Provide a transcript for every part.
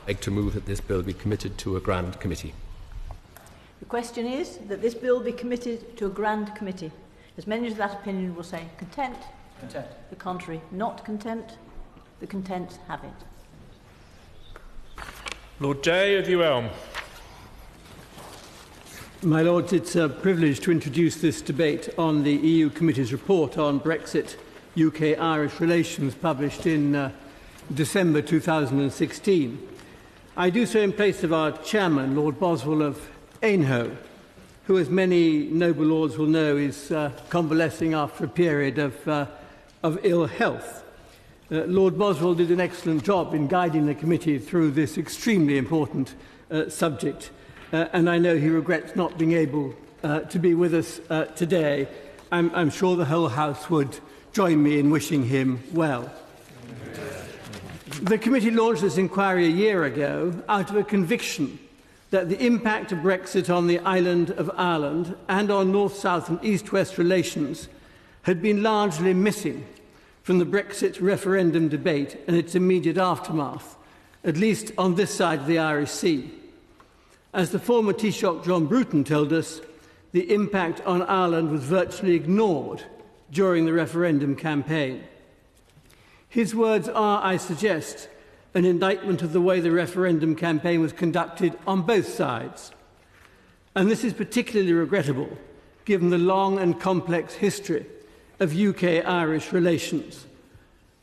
like to move that this bill be committed to a grand committee. The question is that this bill be committed to a grand committee. As many of that opinion will say content. Content. The contrary, not content. The content have it. Lord Day of Ewelme. My Lords, it's a privilege to introduce this debate on the EU Committee's report on Brexit, UK-Irish relations, published in December 2016. I do so in place of our chairman, Lord Boswell of Hain, who, as many noble lords will know, is convalescing after a period of ill health. Lord Boswell did an excellent job in guiding the committee through this extremely important subject, and I know he regrets not being able to be with us today. I'm sure the whole House would join me in wishing him well. The committee launched this inquiry a year ago out of a conviction that the impact of Brexit on the island of Ireland and on north-south and east-west relations had been largely missing from the Brexit referendum debate and its immediate aftermath, at least on this side of the Irish Sea. As the former Taoiseach John Bruton told us, the impact on Ireland was virtually ignored during the referendum campaign. His words are, I suggest, an indictment of the way the referendum campaign was conducted on both sides. And this is particularly regrettable, given the long and complex history of UK-Irish relations.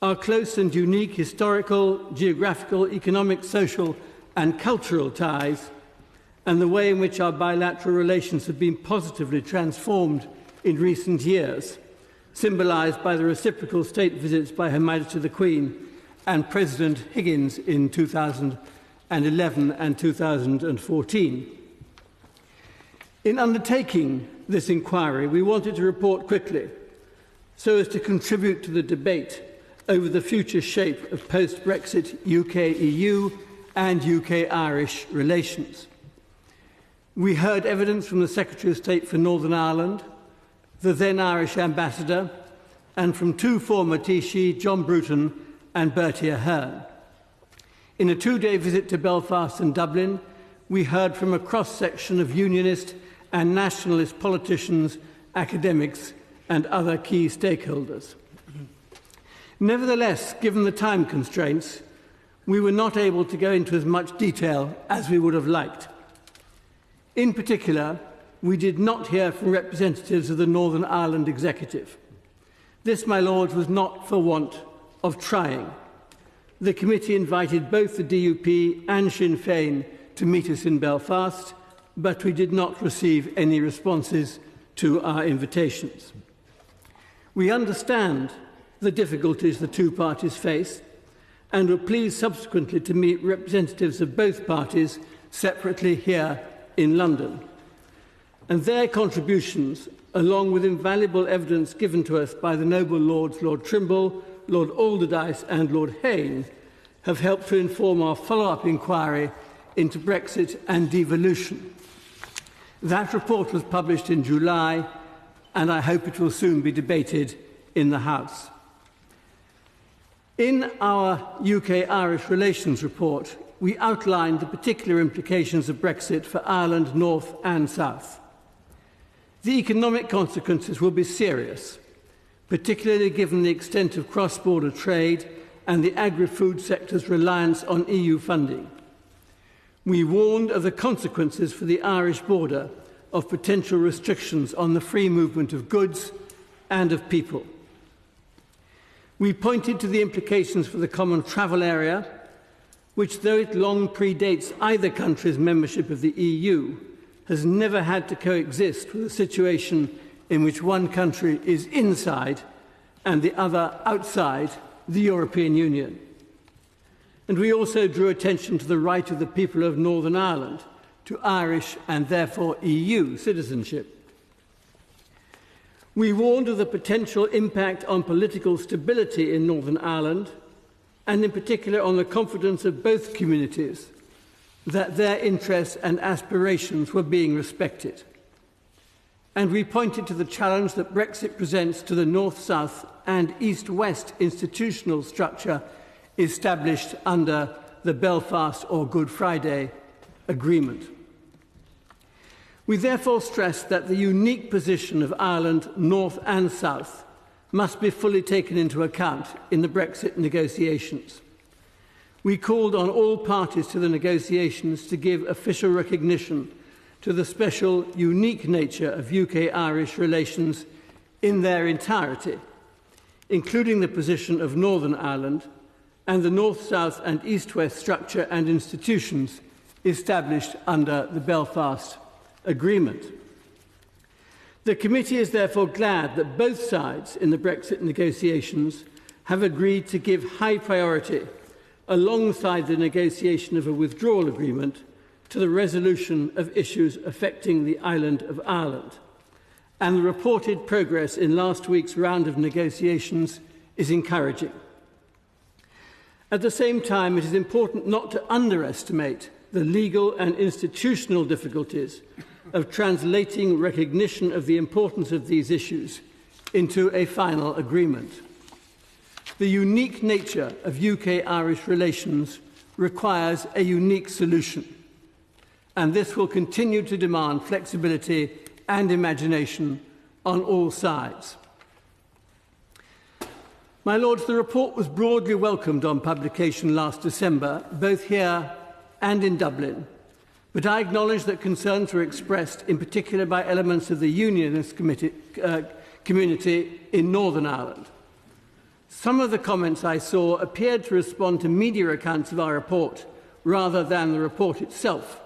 Our close and unique historical, geographical, economic, social and cultural ties, and the way in which our bilateral relations have been positively transformed in recent years, symbolised by the reciprocal state visits by Her Majesty the Queen and President Higgins in 2011 and 2014. In undertaking this inquiry, we wanted to report quickly so as to contribute to the debate over the future shape of post-Brexit UK-EU and UK-Irish relations. We heard evidence from the Secretary of State for Northern Ireland, the then Irish Ambassador, and from two former Taoiseach, John Bruton and Bertie Ahern. In a two-day visit to Belfast and Dublin, we heard from a cross-section of Unionist and nationalist politicians, academics and other key stakeholders. Nevertheless, given the time constraints, we were not able to go into as much detail as we would have liked. In particular, we did not hear from representatives of the Northern Ireland Executive. This, my Lords, was not for want of trying. The committee invited both the DUP and Sinn Féin to meet us in Belfast, but we did not receive any responses to our invitations. We understand the difficulties the two parties face and were pleased subsequently to meet representatives of both parties separately here in London. And their contributions, along with invaluable evidence given to us by the noble Lords Lord Trimble, Lord Alderdice and Lord Hain, have helped to inform our follow-up inquiry into Brexit and devolution. That report was published in July, and I hope it will soon be debated in the House. In our UK-Irish relations report, we outlined the particular implications of Brexit for Ireland North and South. The economic consequences will be serious, particularly given the extent of cross-border trade and the agri-food sector's reliance on EU funding. We warned of the consequences for the Irish border of potential restrictions on the free movement of goods and of people. We pointed to the implications for the common travel area, which, though it long predates either country's membership of the EU, has never had to coexist with a situation in which one country is inside and the other outside the European Union. And we also drew attention to the right of the people of Northern Ireland to Irish and therefore EU citizenship. We warned of the potential impact on political stability in Northern Ireland, and in particular on the confidence of both communities that their interests and aspirations were being respected. And we pointed to the challenge that Brexit presents to the North-South and East-West institutional structure established under the Belfast or Good Friday Agreement. We therefore stress that the unique position of Ireland, North and South, must be fully taken into account in the Brexit negotiations. We called on all parties to the negotiations to give official recognition to the special, unique nature of UK-Irish relations in their entirety, including the position of Northern Ireland and the North-South and East-West structure and institutions established under the Belfast Agreement. The committee is therefore glad that both sides in the Brexit negotiations have agreed to give high priority, alongside the negotiation of a withdrawal agreement, to the resolution of issues affecting the island of Ireland. And the reported progress in last week's round of negotiations is encouraging. At the same time, it is important not to underestimate the legal and institutional difficulties of translating recognition of the importance of these issues into a final agreement. The unique nature of UK-Irish relations requires a unique solution, and this will continue to demand flexibility and imagination on all sides. My Lords, the report was broadly welcomed on publication last December, both here and in Dublin, but I acknowledge that concerns were expressed in particular by elements of the Unionist community in Northern Ireland. Some of the comments I saw appeared to respond to media accounts of our report rather than the report itself,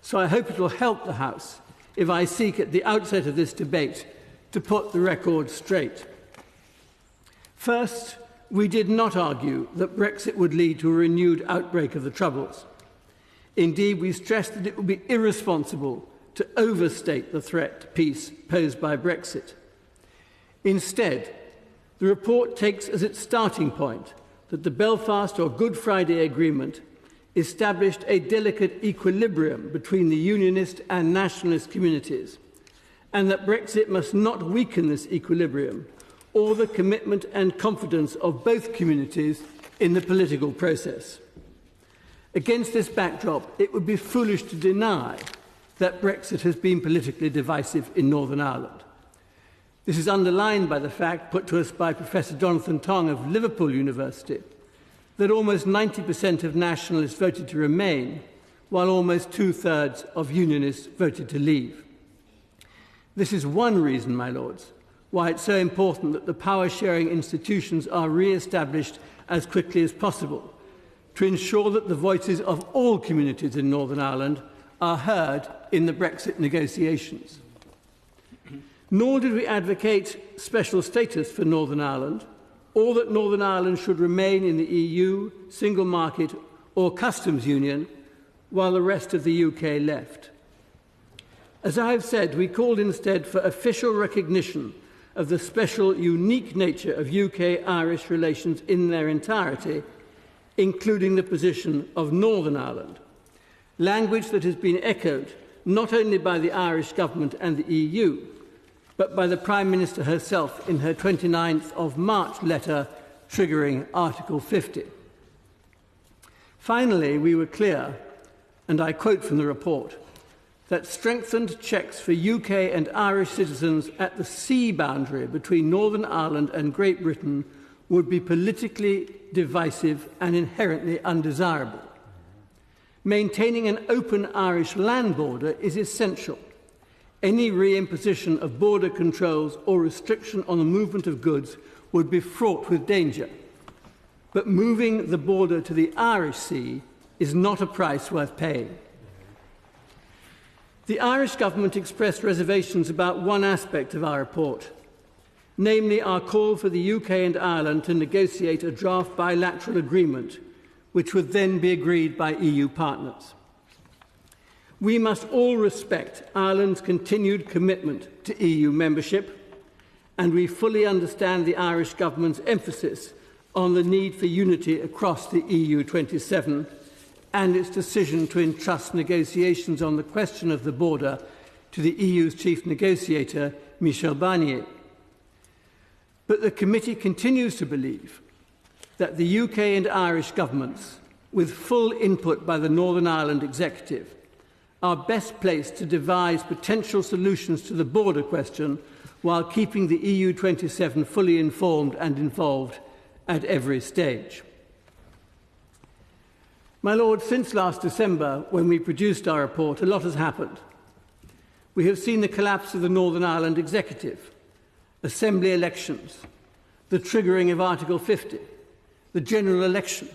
so I hope it will help the House if I seek at the outset of this debate to put the record straight. First, we did not argue that Brexit would lead to a renewed outbreak of the Troubles. Indeed, we stressed that it would be irresponsible to overstate the threat to peace posed by Brexit. Instead, the report takes as its starting point that the Belfast or Good Friday Agreement established a delicate equilibrium between the Unionist and nationalist communities, and that Brexit must not weaken this equilibrium or the commitment and confidence of both communities in the political process. Against this backdrop, it would be foolish to deny that Brexit has been politically divisive in Northern Ireland. This is underlined by the fact put to us by Professor Jonathan Tong of Liverpool University that almost 90% of nationalists voted to remain, while almost two-thirds of unionists voted to leave. This is one reason, my Lords, why it's so important that the power-sharing institutions are re-established as quickly as possible, to ensure that the voices of all communities in Northern Ireland are heard in the Brexit negotiations. Nor did we advocate special status for Northern Ireland, or that Northern Ireland should remain in the EU, single market or customs union, while the rest of the UK left. As I have said, we called instead for official recognition of the special, unique nature of UK-Irish relations in their entirety, including the position of Northern Ireland, language that has been echoed not only by the Irish government and the EU, but by the Prime Minister herself in her 29th of March letter triggering Article 50. Finally, we were clear, and I quote from the report, that strengthened checks for UK and Irish citizens at the sea boundary between Northern Ireland and Great Britain would be politically divisive and inherently undesirable. Maintaining an open Irish land border is essential. Any reimposition of border controls or restriction on the movement of goods would be fraught with danger. But moving the border to the Irish Sea is not a price worth paying. The Irish government expressed reservations about one aspect of our report, namely our call for the UK and Ireland to negotiate a draft bilateral agreement, which would then be agreed by EU partners. We must all respect Ireland's continued commitment to EU membership, and we fully understand the Irish government's emphasis on the need for unity across the EU 27 and its decision to entrust negotiations on the question of the border to the EU's chief negotiator, Michel Barnier. But the committee continues to believe that the UK and Irish governments with full input by the Northern Ireland Executive, are best placed to devise potential solutions to the border question while keeping the EU27 fully informed and involved at every stage. My Lord, since last December, when we produced our report, a lot has happened. We have seen the collapse of the Northern Ireland Executive, Assembly elections, the triggering of Article 50, the general election,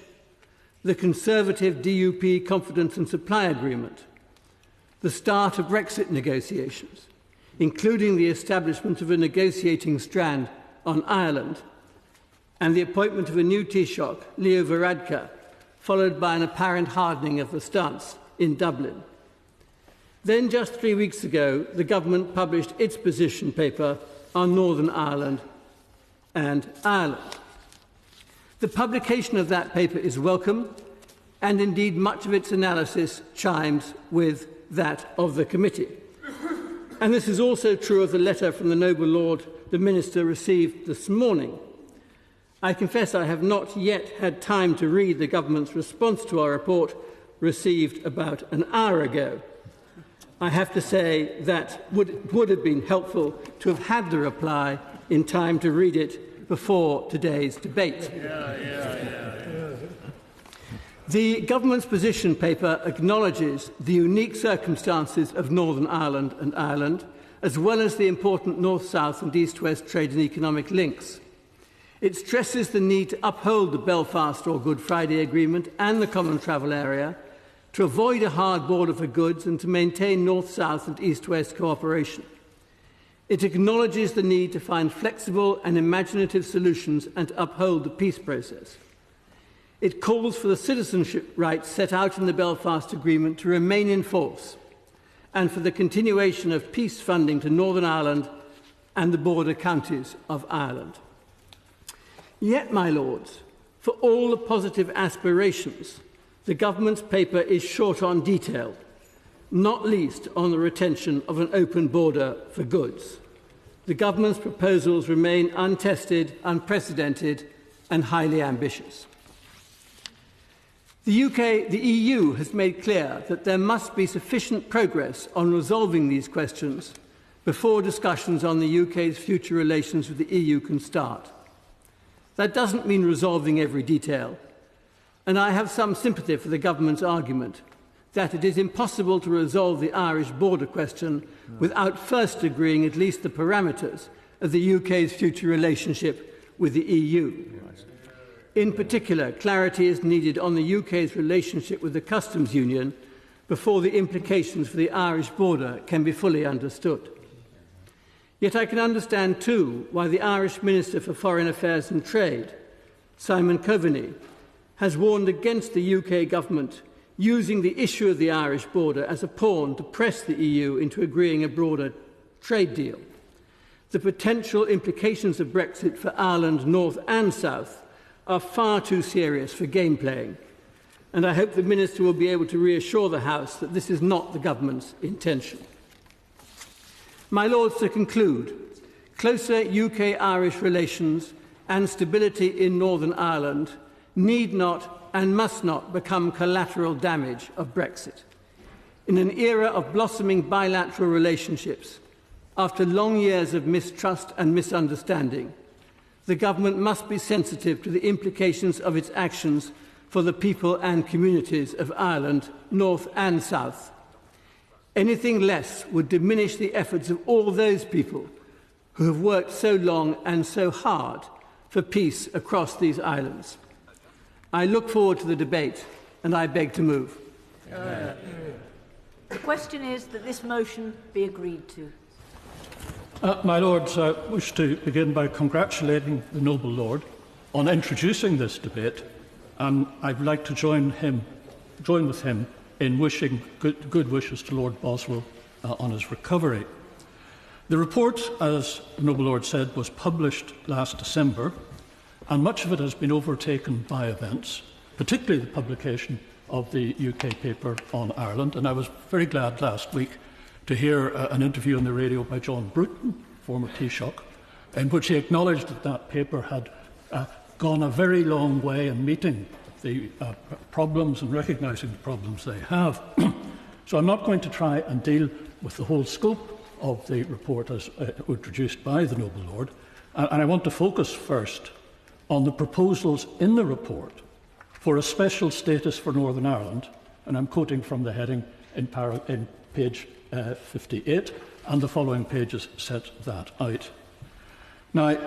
the Conservative DUP Confidence and Supply Agreement, the start of Brexit negotiations, including the establishment of a negotiating strand on Ireland, and the appointment of a new Taoiseach, Leo Varadkar, followed by an apparent hardening of the stance in Dublin. Then, just 3 weeks ago, the government published its position paper on Northern Ireland and Ireland. The publication of that paper is welcome, and indeed much of its analysis chimes with that of the committee. And this is also true of the letter from the noble Lord the Minister received this morning. I confess I have not yet had time to read the government's response to our report, received about an hour ago. I have to say that would have been helpful to have had the reply in time to read it before today's debate. The government's position paper acknowledges the unique circumstances of Northern Ireland and Ireland, as well as the important north-south and east-west trade and economic links. It stresses the need to uphold the Belfast or Good Friday Agreement and the Common Travel Area, to avoid a hard border for goods and to maintain north-south and east-west cooperation. It acknowledges the need to find flexible and imaginative solutions and to uphold the peace process. It calls for the citizenship rights set out in the Belfast Agreement to remain in force and for the continuation of peace funding to Northern Ireland and the border counties of Ireland. Yet, my lords, for all the positive aspirations, the government's paper is short on detail, not least on the retention of an open border for goods. The government's proposals remain untested, unprecedented, and highly ambitious. The EU has made clear that there must be sufficient progress on resolving these questions before discussions on the UK's future relations with the EU can start. That doesn't mean resolving every detail, and I have some sympathy for the government's argument that it is impossible to resolve the Irish border question without first agreeing at least the parameters of the UK's future relationship with the EU. In particular, clarity is needed on the UK's relationship with the customs union before the implications for the Irish border can be fully understood. Yet I can understand too why the Irish Minister for Foreign Affairs and Trade, Simon Coveney, has warned against the UK government using the issue of the Irish border as a pawn to press the EU into agreeing a broader trade deal. The potential implications of Brexit for Ireland, North and South, are far too serious for game playing, and I hope the Minister will be able to reassure the House that this is not the government's intention. My Lords, to conclude, closer UK-Irish relations and stability in Northern Ireland need not and must not become collateral damage of Brexit. In an era of blossoming bilateral relationships, after long years of mistrust and misunderstanding, the government must be sensitive to the implications of its actions for the people and communities of Ireland, North and South. Anything less would diminish the efforts of all those people who have worked so long and so hard for peace across these islands. I look forward to the debate, and I beg to move. The question is that this motion be agreed to. My Lords, I wish to begin by congratulating the noble Lord on introducing this debate, and I'd like to join with him in wishing good wishes to Lord Boswell on his recovery. The report, as the noble Lord said, was published last December, and much of it has been overtaken by events, particularly the publication of the UK paper on Ireland. And I was very glad last week to hear an interview on the radio by John Bruton, former Taoiseach, in which he acknowledged that that paper had gone a very long way in meeting the problems and recognising the problems they have. So I'm not going to try and deal with the whole scope of the report as introduced by the Noble Lord, and I want to focus first on the proposals in the report for a special status for Northern Ireland, and I'm quoting from the heading in page 58, and the following pages set that out. Now,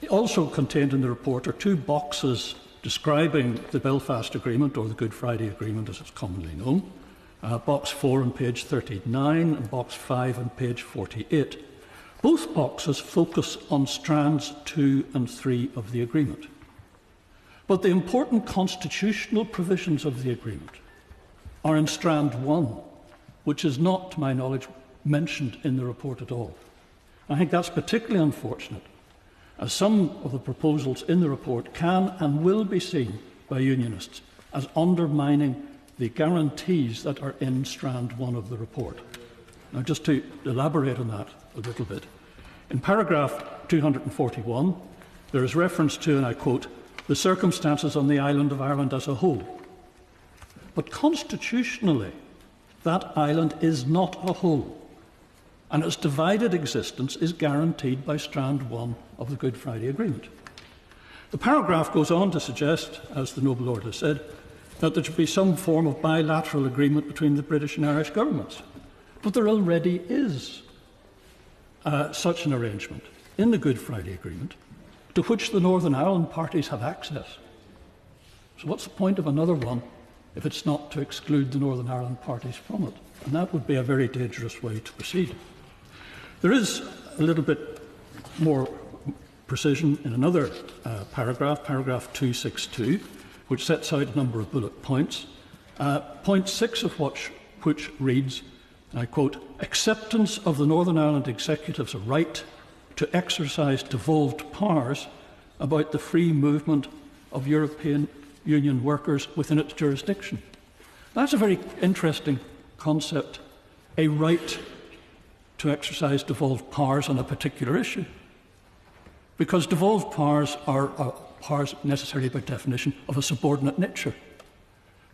also contained in the report are two boxes describing the Belfast Agreement, or the Good Friday Agreement as it's commonly known. Box 4 on page 39 and box 5 on page 48. Both boxes focus on strands 2 and 3 of the agreement. But the important constitutional provisions of the agreement are in strand 1, which is not, to my knowledge, mentioned in the report at all. I think that's particularly unfortunate, as some of the proposals in the report can and will be seen by Unionists as undermining the guarantees that are in strand 1 of the report. Now, just to elaborate on that a little bit, in paragraph 241, there is reference to, and I quote, the circumstances on the island of Ireland as a whole. But constitutionally, that island is not a whole, and its divided existence is guaranteed by strand 1 of the Good Friday Agreement. The paragraph goes on to suggest, as the Noble Lord has said, that there should be some form of bilateral agreement between the British and Irish governments. But there already is such an arrangement in the Good Friday Agreement, to which the Northern Ireland parties have access. So what's the point of another one if it's not to exclude the Northern Ireland parties from it? And that would be a very dangerous way to proceed. There is a little bit more precision in another paragraph, paragraph 262, which sets out a number of bullet points. Point 6 of which reads, and I quote, acceptance of the Northern Ireland Executive's right to exercise devolved powers about the free movement of European Union workers within its jurisdiction. That's a very interesting concept, a right to exercise devolved powers on a particular issue. Because devolved powers are powers necessarily by definition of a subordinate nature.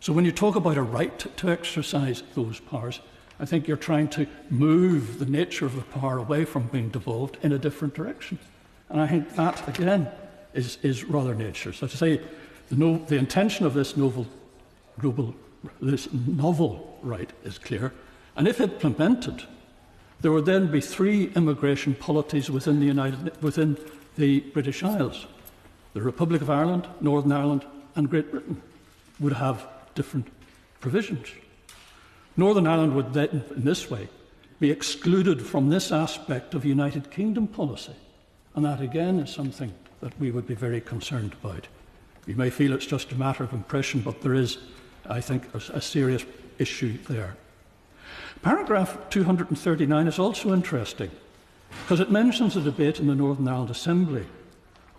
So when you talk about a right to exercise those powers, I think you're trying to move the nature of the power away from being devolved in a different direction. And I think that, again, is rather nature. So to say, the intention of this novel right is clear. And if implemented, there would then be 3 immigration polities within the British Isles. The Republic of Ireland, Northern Ireland, and Great Britain would have different provisions. Northern Ireland would then, in this way, be excluded from this aspect of United Kingdom policy. And that, again, is something that we would be very concerned about. You may feel it's just a matter of impression, but there is, I think, a serious issue there. Paragraph 239 is also interesting, because it mentions a debate in the Northern Ireland Assembly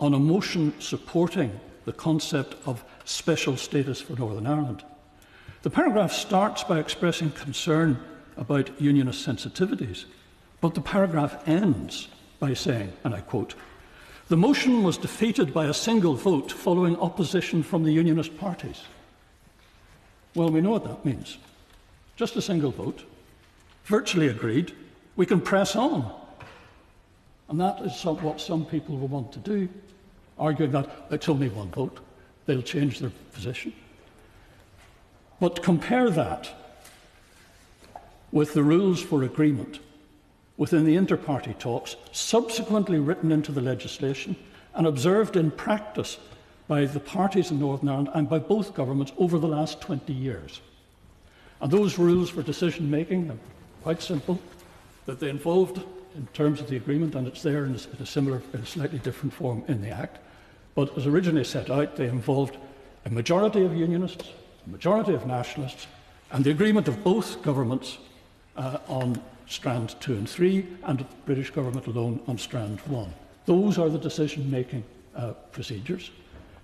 on a motion supporting the concept of special status for Northern Ireland. The paragraph starts by expressing concern about Unionist sensitivities, but the paragraph ends by saying, and I quote, the motion was defeated by a single vote following opposition from the Unionist parties. Well, we know what that means. Just a single vote, virtually agreed, we can press on. And that is what some people will want to do, arguing that it's only one vote, they'll change their position. But compare that with the rules for agreement within the inter-party talks, subsequently written into the legislation and observed in practice by the parties in Northern Ireland and by both governments over the last 20 years. And those rules for decision-making are quite simple, that they involved, in terms of the agreement, and it's there in a slightly different form in the Act, but as originally set out, they involved a majority of Unionists, a majority of Nationalists, and the agreement of both governments on strands 2 and 3, and the British government alone on strand 1. Those are the decision-making procedures.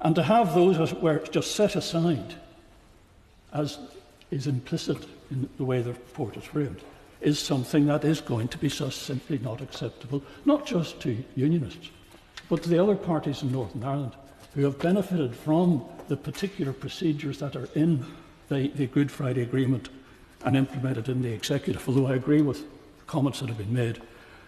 And to have those as where it's just set aside, as is implicit in the way the report is framed, is something that is going to be so simply not acceptable, not just to Unionists, but to the other parties in Northern Ireland who have benefited from the particular procedures that are in the Good Friday Agreement and implemented in the executive, although I agree with comments that have been made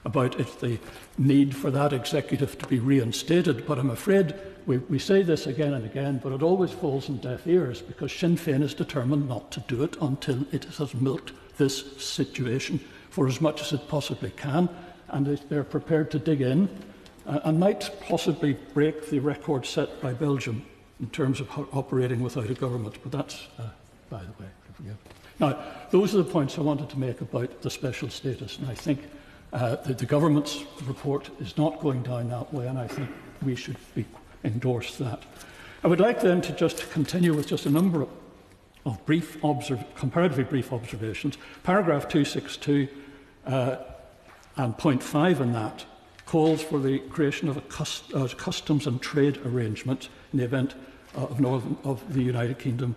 about the need for that executive to be reinstated. But I'm afraid we say this again and again, but it always falls on deaf ears because Sinn Féin is determined not to do it until it has milked this situation for as much as it possibly can, and they're prepared to dig in and might possibly break the record set by Belgium in terms of operating without a government, but that's by the way. Now, those are the points I wanted to make about the special status, and I think that the government's report is not going down that way, and I think we should endorse that. I would like then to just continue with just a number of comparatively brief observations. Paragraph 262 and point 5 in that calls for the creation of a customs and trade arrangement in the event of the United Kingdom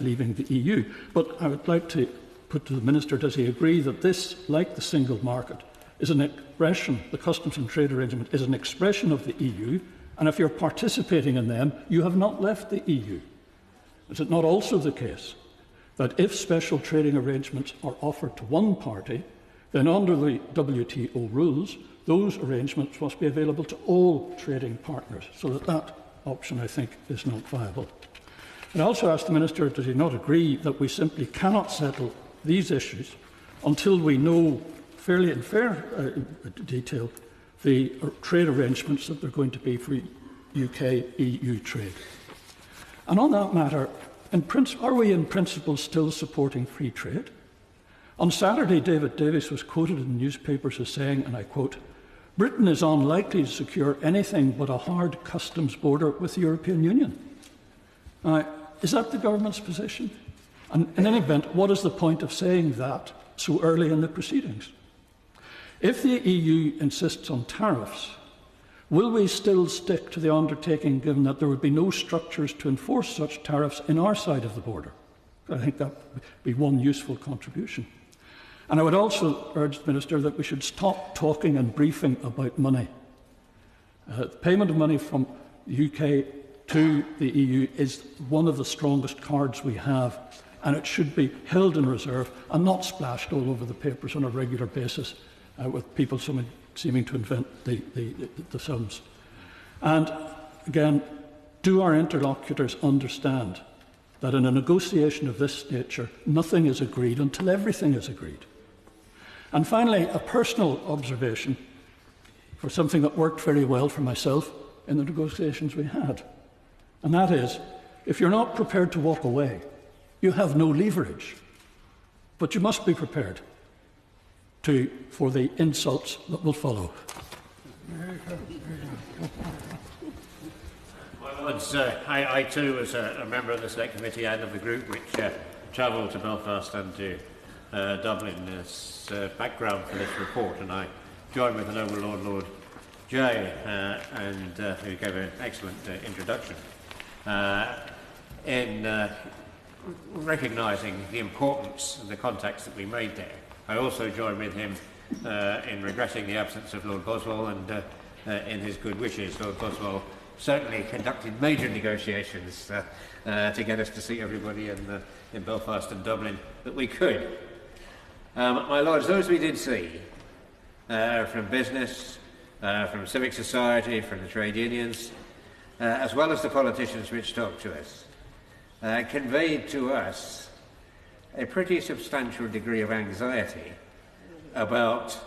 leaving the EU. But I would like to put to the Minister, does he agree that this, like the single market, is an expression, the customs and trade arrangement is an expression of the EU, and if you're participating in them, you have not left the EU? Is it not also the case that if special trading arrangements are offered to one party, then under the WTO rules, those arrangements must be available to all trading partners, so that option, I think, is not viable. And I also asked the Minister, does he not agree that we simply cannot settle these issues until we know fairly in fair detail the trade arrangements that are going to be for UK-EU trade? And on that matter, are we in principle still supporting free trade? On Saturday, David Davis was quoted in the newspapers as saying, and I quote, "Britain is unlikely to secure anything but a hard customs border with the European Union." Now, is that the government's position? And in any event, what is the point of saying that so early in the proceedings? If the EU insists on tariffs, will we still stick to the undertaking given that there would be no structures to enforce such tariffs in our side of the border? I think that would be one useful contribution. And I would also urge the Minister that we should stop talking and briefing about money. The payment of money from the UK to the EU is one of the strongest cards we have, and it should be held in reserve and not splashed all over the papers on a regular basis with people seeming to invent the sums. And again, do our interlocutors understand that in a negotiation of this nature, nothing is agreed until everything is agreed? And finally, a personal observation for something that worked very well for myself in the negotiations we had. And that is, if you're not prepared to walk away, you have no leverage. But you must be prepared for the insults that will follow. Well, Lords, I too, as a member of the Select Committee and of the group which travelled to Belfast and to Dublin as background for this report, and I join with the noble Lord Jay, who gave an excellent introduction, in recognising the importance of the contacts that we made there. I also join with him in regretting the absence of Lord Boswell and in his good wishes. Lord Boswell certainly conducted major negotiations to get us to see everybody in Belfast and Dublin that we could. My Lords, those we did see, from business, from civic society, from the trade unions, as well as the politicians which talked to us, conveyed to us a pretty substantial degree of anxiety about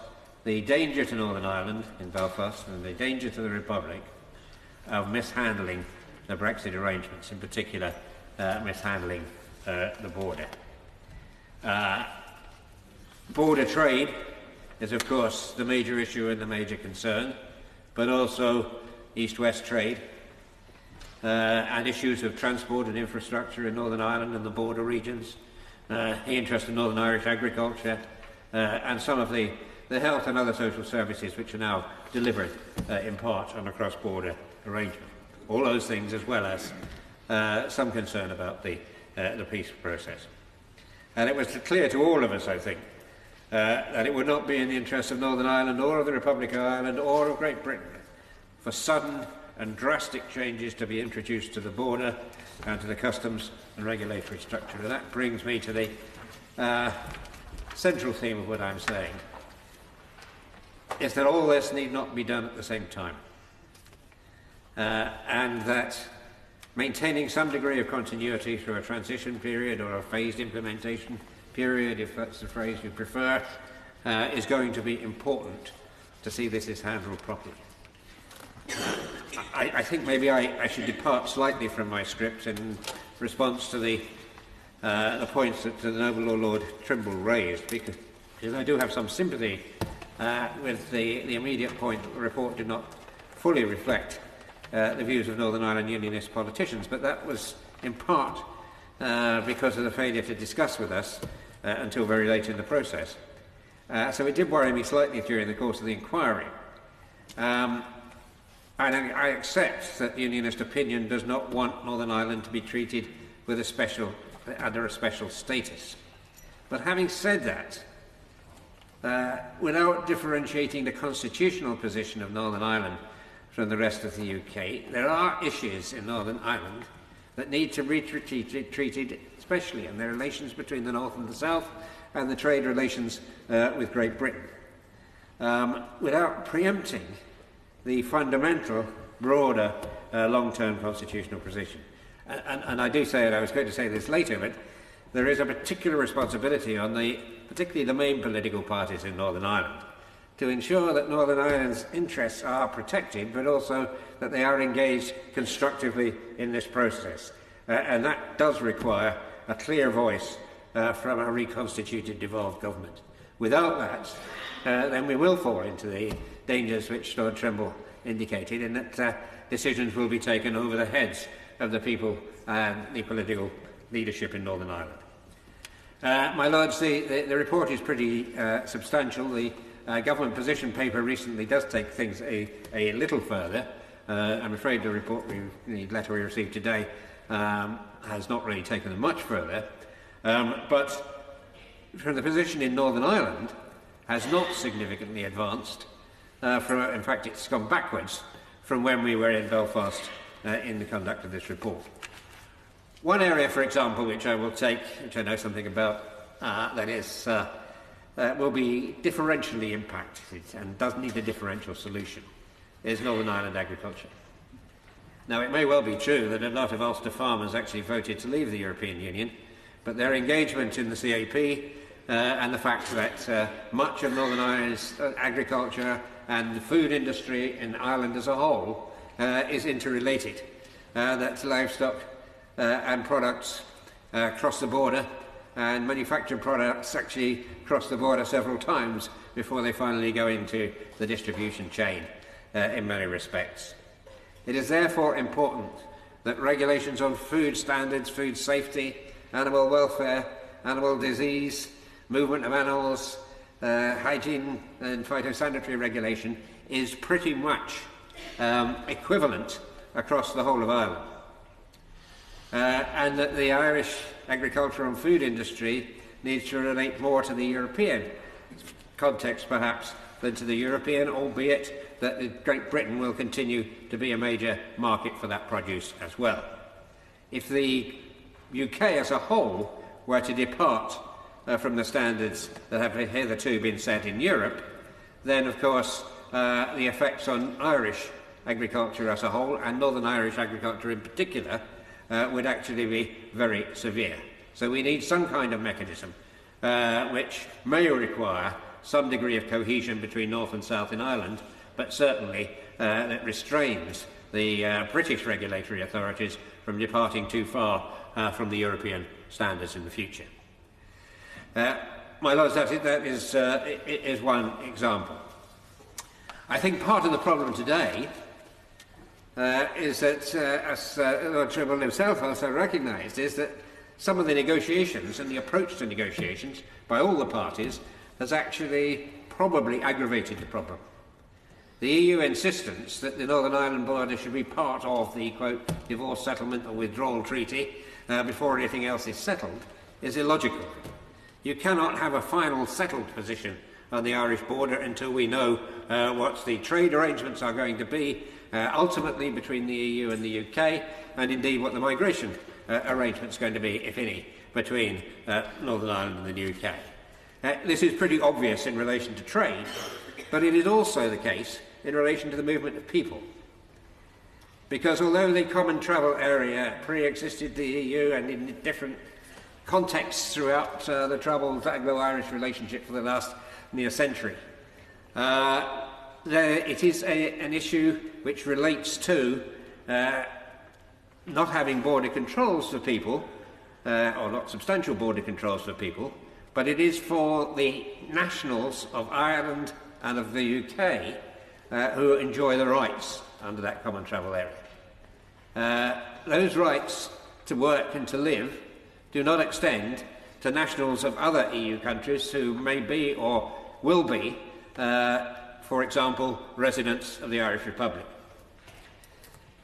the danger to Northern Ireland in Belfast and the danger to the Republic of mishandling the Brexit arrangements, in particular mishandling the border. Border trade is, of course, the major issue and the major concern, but also east-west trade and issues of transport and infrastructure in Northern Ireland and the border regions, the interest in Northern Irish agriculture, and some of the health and other social services which are now delivered in part on a cross-border arrangement. All those things, as well as some concern about the peace process. And it was clear to all of us, I think, that it would not be in the interests of Northern Ireland or of the Republic of Ireland or of Great Britain for sudden and drastic changes to be introduced to the border and to the customs and regulatory structure. And that brings me to the central theme of what I'm saying, is that all this need not be done at the same time. And that maintaining some degree of continuity through a transition period or a phased implementation period, if that's the phrase you prefer, is going to be important to see this is handled properly. I think maybe I should depart slightly from my script in response to the points that the noble Lord Trimble raised, because I do have some sympathy with the immediate point that the report did not fully reflect the views of Northern Ireland Unionist politicians, but that was in part because of the failure to discuss with us until very late in the process. So it did worry me slightly during the course of the inquiry. And I accept that Unionist opinion does not want Northern Ireland to be treated with under a special status. But having said that, without differentiating the constitutional position of Northern Ireland from the rest of the UK, there are issues in Northern Ireland that need to be treated especially in the relations between the North and the South and the trade relations with Great Britain, without preempting the fundamental, broader, long-term constitutional position. And I do say it, I was going to say this later, but there is a particular responsibility on particularly the main political parties in Northern Ireland to ensure that Northern Ireland's interests are protected, but also that they are engaged constructively in this process. And that does require a clear voice from a reconstituted, devolved government. Without that, then we will fall into the dangers which Lord Trimble indicated, in that decisions will be taken over the heads of the people and the political leadership in Northern Ireland. My Lords, the report is pretty substantial. The government position paper recently does take things a little further. I'm afraid the letter we received today has not really taken them much further. But from the position in Northern Ireland has not significantly advanced. In fact, it's gone backwards from when we were in Belfast in the conduct of this report. One area, for example, which I will take, which I know something about, that is will be differentially impacted and does need a differential solution, is Northern Ireland agriculture. Now, it may well be true that a lot of Ulster farmers actually voted to leave the European Union, but their engagement in the CAP and the fact that much of Northern Ireland's agriculture and the food industry in Ireland as a whole is interrelated, that livestock and products cross the border, and manufactured products actually cross the border several times before they finally go into the distribution chain in many respects. It is therefore important that regulations on food standards, food safety, animal welfare, animal disease, movement of animals, hygiene and phytosanitary regulation is pretty much equivalent across the whole of Ireland. And that the Irish agriculture and food industry needs to relate more to the European context perhaps than to the European, albeit that Great Britain will continue to be a major market for that produce as well. If the UK as a whole were to depart from the standards that have hitherto been set in Europe, then of course the effects on Irish agriculture as a whole, and Northern Irish agriculture in particular, would actually be very severe. So we need some kind of mechanism which may require some degree of cohesion between North and South in Ireland, but certainly that restrains the British regulatory authorities from departing too far from the European standards in the future. My Lords, that is one example. I think part of the problem today is that, as Lord Trimble himself also recognised, is that some of the negotiations and the approach to negotiations by all the parties has actually probably aggravated the problem. The EU insistence that the Northern Ireland border should be part of the, quote, divorce settlement or withdrawal treaty before anything else is settled is illogical. You cannot have a final settled position on the Irish border until we know what the trade arrangements are going to be ultimately between the EU and the UK, and indeed what the migration arrangements are going to be, if any, between Northern Ireland and the UK. This is pretty obvious in relation to trade, but it is also the case in relation to the movement of people. Because although the common travel area pre-existed the EU and in different contexts throughout the troubled Anglo-Irish relationship for the last near century, it is an issue which relates to not having border controls for people, or not substantial border controls for people, but it is for the nationals of Ireland and of the UK who enjoy the rights under that common travel area. Those rights to work and to live do not extend to nationals of other EU countries who may be or will be, for example, residents of the Irish Republic.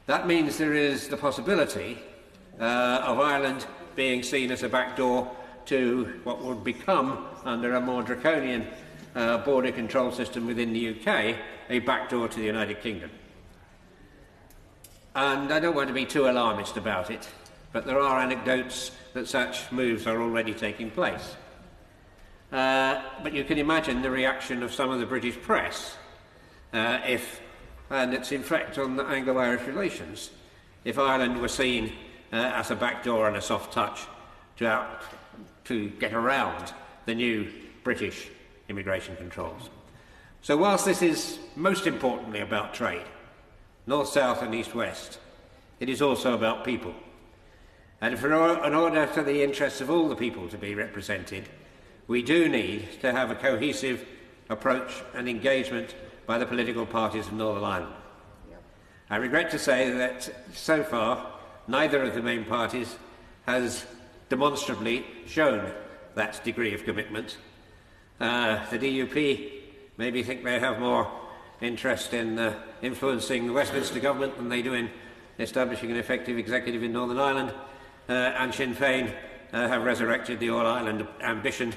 That means there is the possibility of Ireland being seen as a backdoor to what would become, under a more draconian border control system within the UK, a backdoor to the United Kingdom. And I don't want to be too alarmist about it, but there are anecdotes that such moves are already taking place. But you can imagine the reaction of some of the British press, and its effect on the Anglo-Irish relations, if Ireland were seen as a backdoor and a soft touch to get around the new British immigration controls. So whilst this is most importantly about trade, north-south and east-west, it is also about people. And in order for the interests of all the people to be represented, we do need to have a cohesive approach and engagement by the political parties of Northern Ireland. I regret to say that so far neither of the main parties has demonstrably shown that degree of commitment. The DUP maybe think they have more interest in influencing the Westminster government than they do in establishing an effective executive in Northern Ireland, and Sinn Féin have resurrected the all-Ireland ambition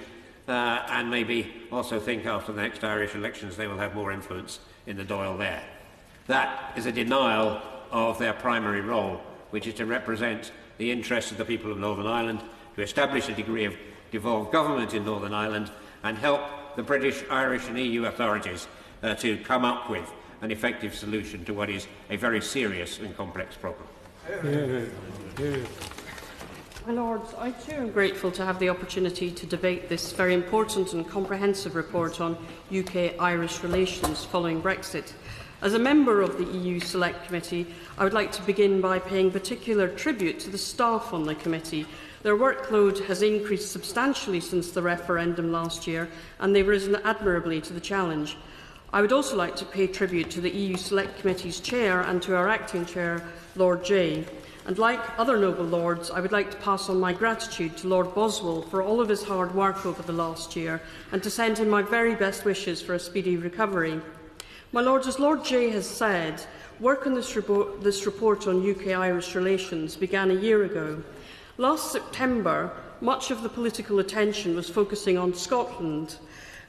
and maybe also think after the next Irish elections they will have more influence in the Dáil there. That is a denial of their primary role, which is to represent the interests of the people of Northern Ireland, to establish a degree of devolved government in Northern Ireland and help the British, Irish and EU authorities to come up with an effective solution to what is a very serious and complex problem. My Lords, I too am grateful to have the opportunity to debate this very important and comprehensive report on UK-Irish relations following Brexit. As a member of the EU Select Committee, I would like to begin by paying particular tribute to the staff on the committee. Their workload has increased substantially since the referendum last year, and they've risen admirably to the challenge. I would also like to pay tribute to the EU Select Committee's chair and to our acting chair, Lord Jay. And like other noble lords, I would like to pass on my gratitude to Lord Boswell for all of his hard work over the last year, and to send him my very best wishes for a speedy recovery. My Lords, as Lord Jay has said, work on this report on UK-Irish relations began a year ago. Last September, much of the political attention was focusing on Scotland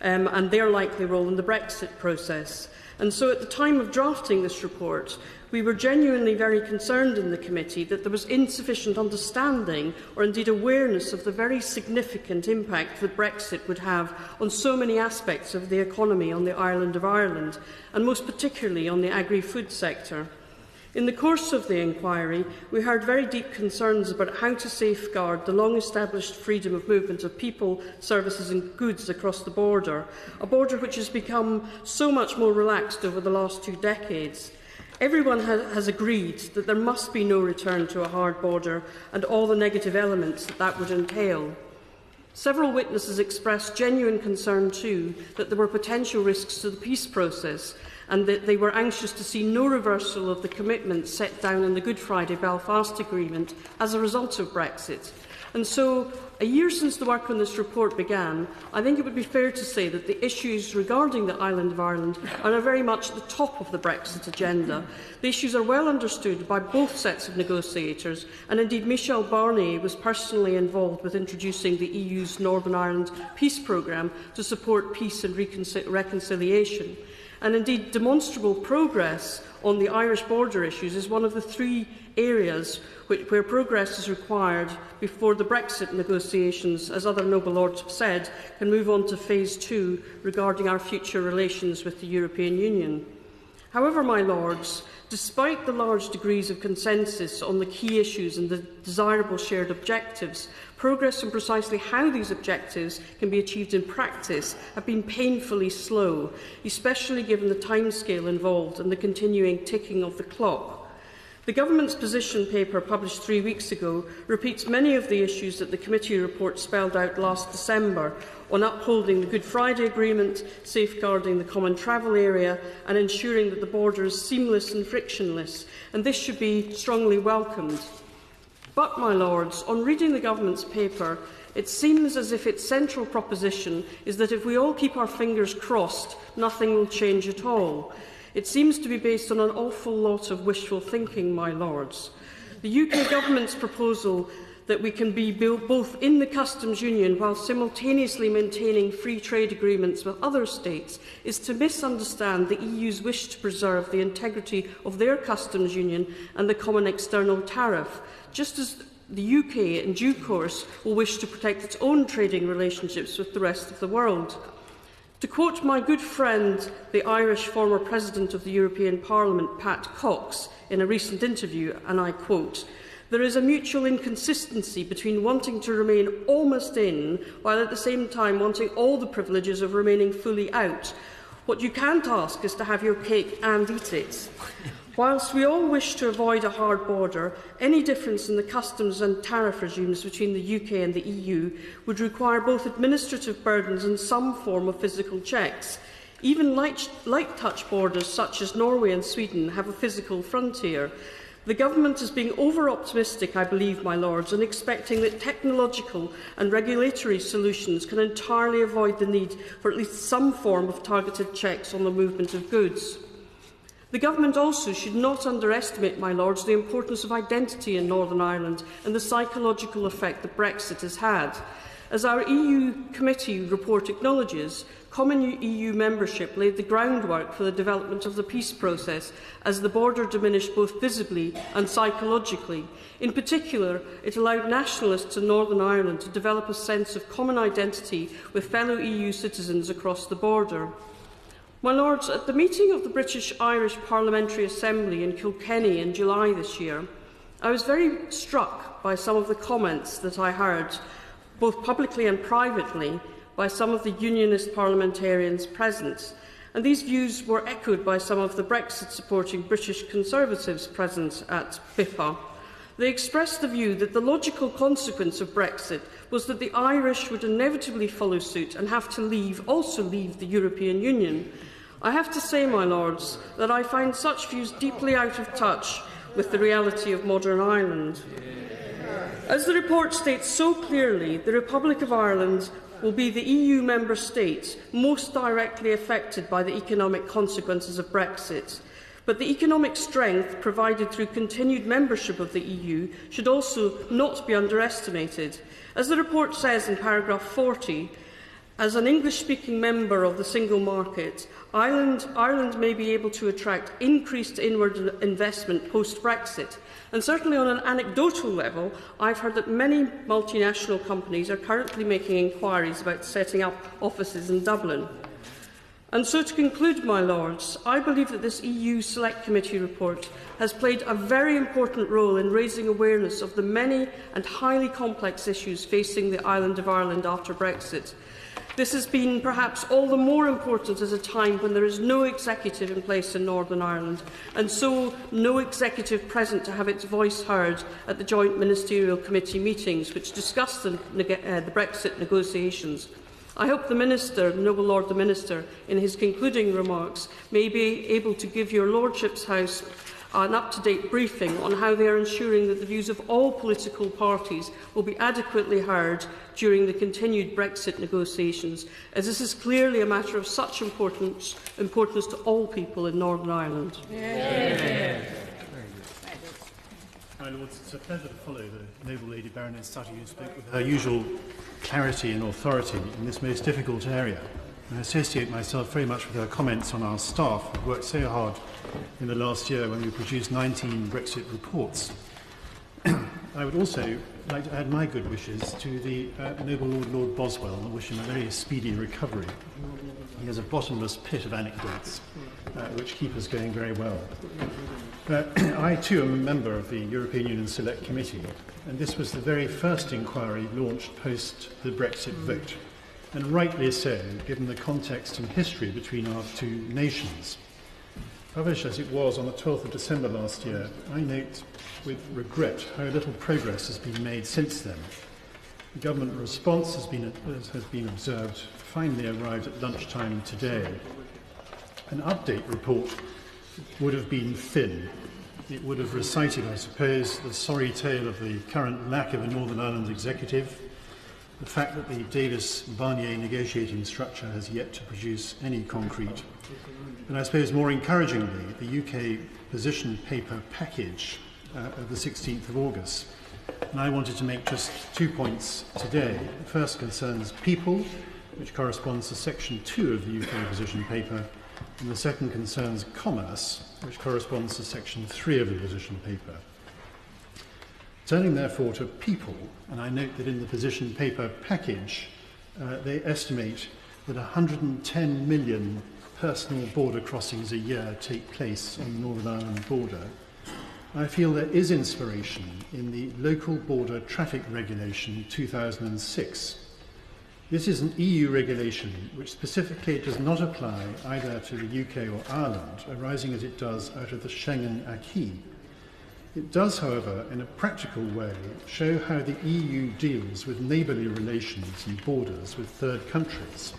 and their likely role in the Brexit process. And so at the time of drafting this report, we were genuinely very concerned in the committee that there was insufficient understanding or indeed awareness of the very significant impact that Brexit would have on so many aspects of the economy on the island of Ireland, and most particularly on the agri-food sector. In the course of the inquiry, we heard very deep concerns about how to safeguard the long-established freedom of movement of people, services and goods across the border, a border which has become so much more relaxed over the last 2 decades. Everyone has agreed that there must be no return to a hard border and all the negative elements that would entail. Several witnesses expressed genuine concern too that there were potential risks to the peace process, and that they were anxious to see no reversal of the commitments set down in the Good Friday Belfast Agreement as a result of Brexit. And so, a year since the work on this report began, I think it would be fair to say that the issues regarding the island of Ireland are very much at the top of the Brexit agenda. The issues are well understood by both sets of negotiators, and indeed Michel Barnier was personally involved with introducing the EU's Northern Ireland Peace Programme to support peace and reconciliation. And indeed, demonstrable progress on the Irish border issues is one of the 3 areas where progress is required before the Brexit negotiations, as other noble lords have said, can move on to phase 2 regarding our future relations with the European Union. However, my lords, despite the large degrees of consensus on the key issues and the desirable shared objectives, progress on precisely how these objectives can be achieved in practice have been painfully slow, especially given the timescale involved and the continuing ticking of the clock. The Government's position paper, published 3 weeks ago, repeats many of the issues that the committee report spelled out last December on upholding the Good Friday Agreement, safeguarding the common travel area and ensuring that the border is seamless and frictionless, and this should be strongly welcomed. But, my lords, on reading the Government's paper, it seems as if its central proposition is that if we all keep our fingers crossed, nothing will change at all. It seems to be based on an awful lot of wishful thinking, my lords. The UK Government's proposal that we can be both in the customs union while simultaneously maintaining free trade agreements with other states is to misunderstand the EU's wish to preserve the integrity of their customs union and the common external tariff, just as the UK in due course will wish to protect its own trading relationships with the rest of the world. To quote my good friend, the Irish former President of the European Parliament, Pat Cox, in a recent interview, and I quote, "There is a mutual inconsistency between wanting to remain almost in, while at the same time wanting all the privileges of remaining fully out. What you can't ask is to have your cake and eat it." Whilst we all wish to avoid a hard border, any difference in the customs and tariff regimes between the UK and the EU would require both administrative burdens and some form of physical checks. Even light-touch borders such as Norway and Sweden have a physical frontier. The Government is being over-optimistic, I believe, my lords, and expecting that technological and regulatory solutions can entirely avoid the need for at least some form of targeted checks on the movement of goods. The Government also should not underestimate, my lords, the importance of identity in Northern Ireland and the psychological effect that Brexit has had. As our EU Committee report acknowledges, common EU membership laid the groundwork for the development of the peace process as the border diminished both visibly and psychologically. In particular, it allowed nationalists in Northern Ireland to develop a sense of common identity with fellow EU citizens across the border. My lords, at the meeting of the British-Irish Parliamentary Assembly in Kilclooney in July this year, I was very struck by some of the comments that I heard, both publicly and privately, by some of the Unionist parliamentarians present, and these views were echoed by some of the Brexit-supporting British Conservatives present at BIPA. They expressed the view that the logical consequence of Brexit was that the Irish would inevitably follow suit and have to also leave the European Union. I have to say, my lords, that I find such views deeply out of touch with the reality of modern Ireland. As the report states so clearly, the Republic of Ireland will be the EU member state most directly affected by the economic consequences of Brexit. But the economic strength provided through continued membership of the EU should also not be underestimated. As the report says in paragraph 40, as an English-speaking member of the single market, Ireland may be able to attract increased inward investment post-Brexit. And certainly on an anecdotal level, I've heard that many multinational companies are currently making inquiries about setting up offices in Dublin. And so to conclude, my lords, I believe that this EU Select Committee report has played a very important role in raising awareness of the many and highly complex issues facing the island of Ireland after Brexit. This has been perhaps all the more important at a time when there is no executive in place in Northern Ireland, and so no executive present to have its voice heard at the joint ministerial committee meetings which discussed the Brexit negotiations. I hope the Minister, Noble Lord the Minister, in his concluding remarks, may be able to give your Lordship's House an up-to-date briefing on how they are ensuring that the views of all political parties will be adequately heard during the continued Brexit negotiations, as this is clearly a matter of such importance to all people in Northern Ireland. My Lords, it's a pleasure to follow the noble Lady Baroness Suttie, who spoke with her usual clarity and authority in this most difficult area. I associate myself very much with her comments on our staff, who worked so hard in the last year when we produced 19 Brexit reports. I would also like to add my good wishes to the noble Lord Boswell and wish him a very speedy recovery. He has a bottomless pit of anecdotes which keep us going very well. I too am a member of the European Union Select Committee, and this was the very first inquiry launched post the Brexit vote, and rightly so, given the context and history between our two nations. Published as it was on the 12th of December last year, I note with regret how little progress has been made since then. The government response has been observed, finally arrived at lunchtime today. An update report would have been thin. It would have recited, I suppose, the sorry tale of the current lack of a Northern Ireland executive, the fact that the Davis-Barnier negotiating structure has yet to produce any concrete, and I suppose more encouragingly, the UK position paper package of the 16th of August. And I wanted to make just 2 points today. The first concerns people, which corresponds to section 2 of the UK position paper, and the second concerns commerce, which corresponds to section 3 of the position paper. Turning therefore to people, and I note that in the position paper package, they estimate that 110 million personal border crossings a year take place on the Northern Ireland border. I feel there is inspiration in the Local Border Traffic Regulation 2006. This is an EU regulation which specifically does not apply either to the UK or Ireland, arising as it does out of the Schengen acquis. It does, however, in a practical way, show how the EU deals with neighbourly relations and borders with third countries.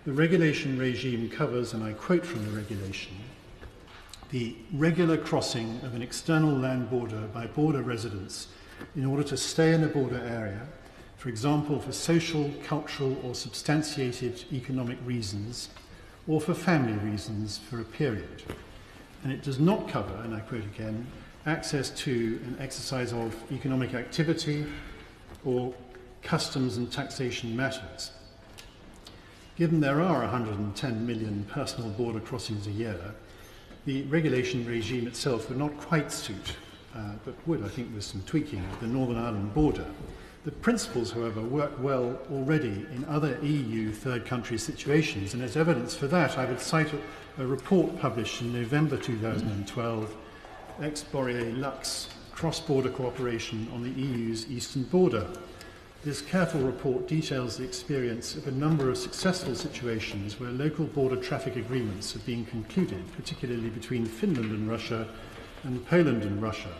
The regulation regime covers, and I quote from the regulation, the regular crossing of an external land border by border residents in order to stay in a border area, for example, for social, cultural or substantiated economic reasons, or for family reasons for a period. And it does not cover, and I quote again, access to an exercise of economic activity or customs and taxation matters. Given there are 110 million personal border crossings a year, the regulation regime itself would not quite suit, but would, I think, with some tweaking, the Northern Ireland border. The principles, however, work well already in other EU third country situations, and as evidence for that, I would cite a report published in November 2012, Ex Boreae Lux, Cross-Border Cooperation on the EU's Eastern Border. This careful report details the experience of a number of successful situations where local border traffic agreements have been concluded, particularly between Finland and Russia and Poland and Russia.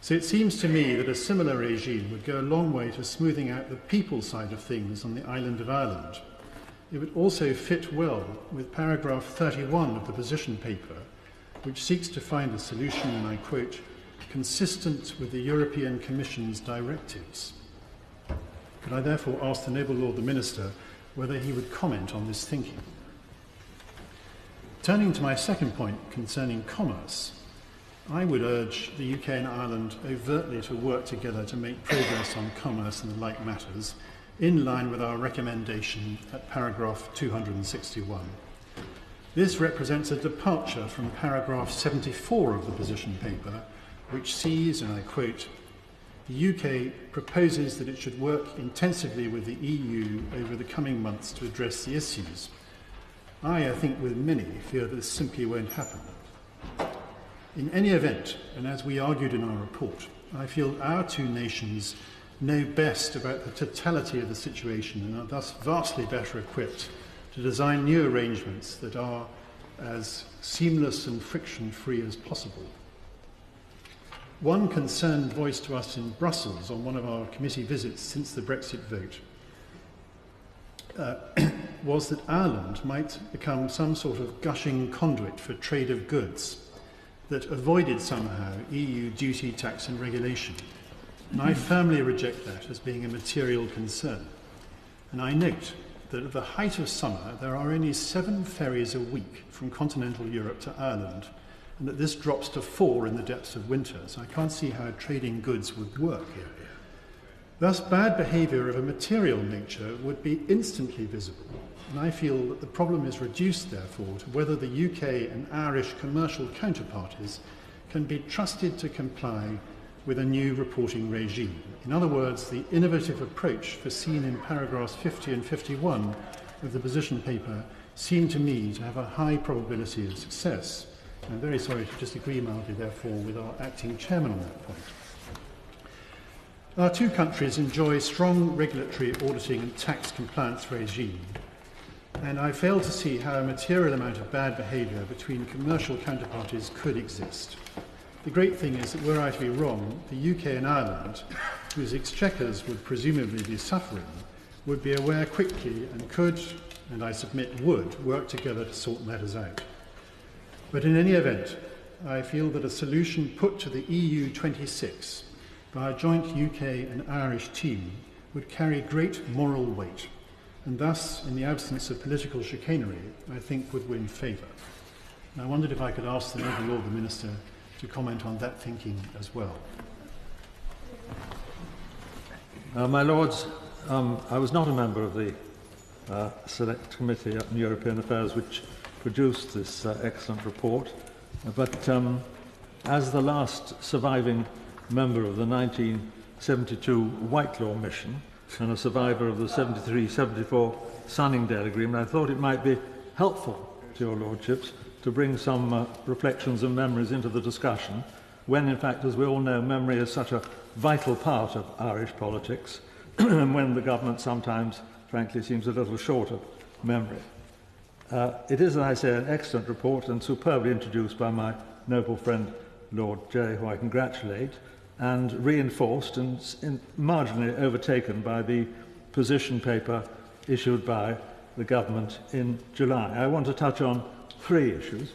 So it seems to me that a similar regime would go a long way to smoothing out the people side of things on the island of Ireland. It would also fit well with paragraph 31 of the position paper, which seeks to find a solution, and I quote, consistent with the European Commission's directives. Could I therefore ask the noble Lord the Minister whether he would comment on this thinking? Turning to my second point concerning commerce, I would urge the UK and Ireland overtly to work together to make progress on commerce and the like matters, in line with our recommendation at paragraph 261. This represents a departure from paragraph 74 of the position paper, which sees, and I quote, the UK proposes that it should work intensively with the EU over the coming months to address the issues. I think with many, fear this simply won't happen. In any event, and as we argued in our report, I feel our two nations know best about the totality of the situation and are thus vastly better equipped to design new arrangements that are as seamless and friction-free as possible. One concern voiced to us in Brussels on one of our committee visits since the Brexit vote was that Ireland might become some sort of gushing conduit for trade of goods, that avoided somehow EU duty, tax and regulation. And I firmly reject that as being a material concern. And I note that at the height of summer, there are only 7 ferries a week from continental Europe to Ireland, and that this drops to 4 in the depths of winter. So I can't see how trading goods would work here. Thus, bad behaviour of a material nature would be instantly visible, and I feel that the problem is reduced, therefore, to whether the UK and Irish commercial counterparties can be trusted to comply with a new reporting regime. In other words, the innovative approach foreseen in paragraphs 50 and 51 of the position paper seem to me to have a high probability of success. I'm very sorry to disagree mildly, therefore, with our acting chairman on that point. Our 2 countries enjoy strong regulatory auditing and tax compliance regime, and I fail to see how a material amount of bad behaviour between commercial counterparties could exist. The great thing is that were I to be wrong, the UK and Ireland, whose exchequers would presumably be suffering, would be aware quickly and could, and I submit would, work together to sort matters out. But in any event, I feel that a solution put to the EU 26 by a joint UK and Irish team would carry great moral weight, and thus, in the absence of political chicanery, I think would win favour. And I wondered if I could ask the Noble Lord the Minister to comment on that thinking as well. My Lords, I was not a member of the Select Committee on European Affairs which produced this excellent report, but as the last surviving member of the 1972 Whitelaw mission and a survivor of the 73-74 Sunningdale Agreement, I thought it might be helpful to your Lordships to bring some reflections and memories into the discussion, when, in fact, as we all know, memory is such a vital part of Irish politics, and when the government sometimes, frankly, seems a little short of memory. It is, as I say, an excellent report and superbly introduced by my noble friend Lord Jay, who I congratulate, and reinforced and marginally overtaken by the position paper issued by the government in July. I want to touch on 3 issues.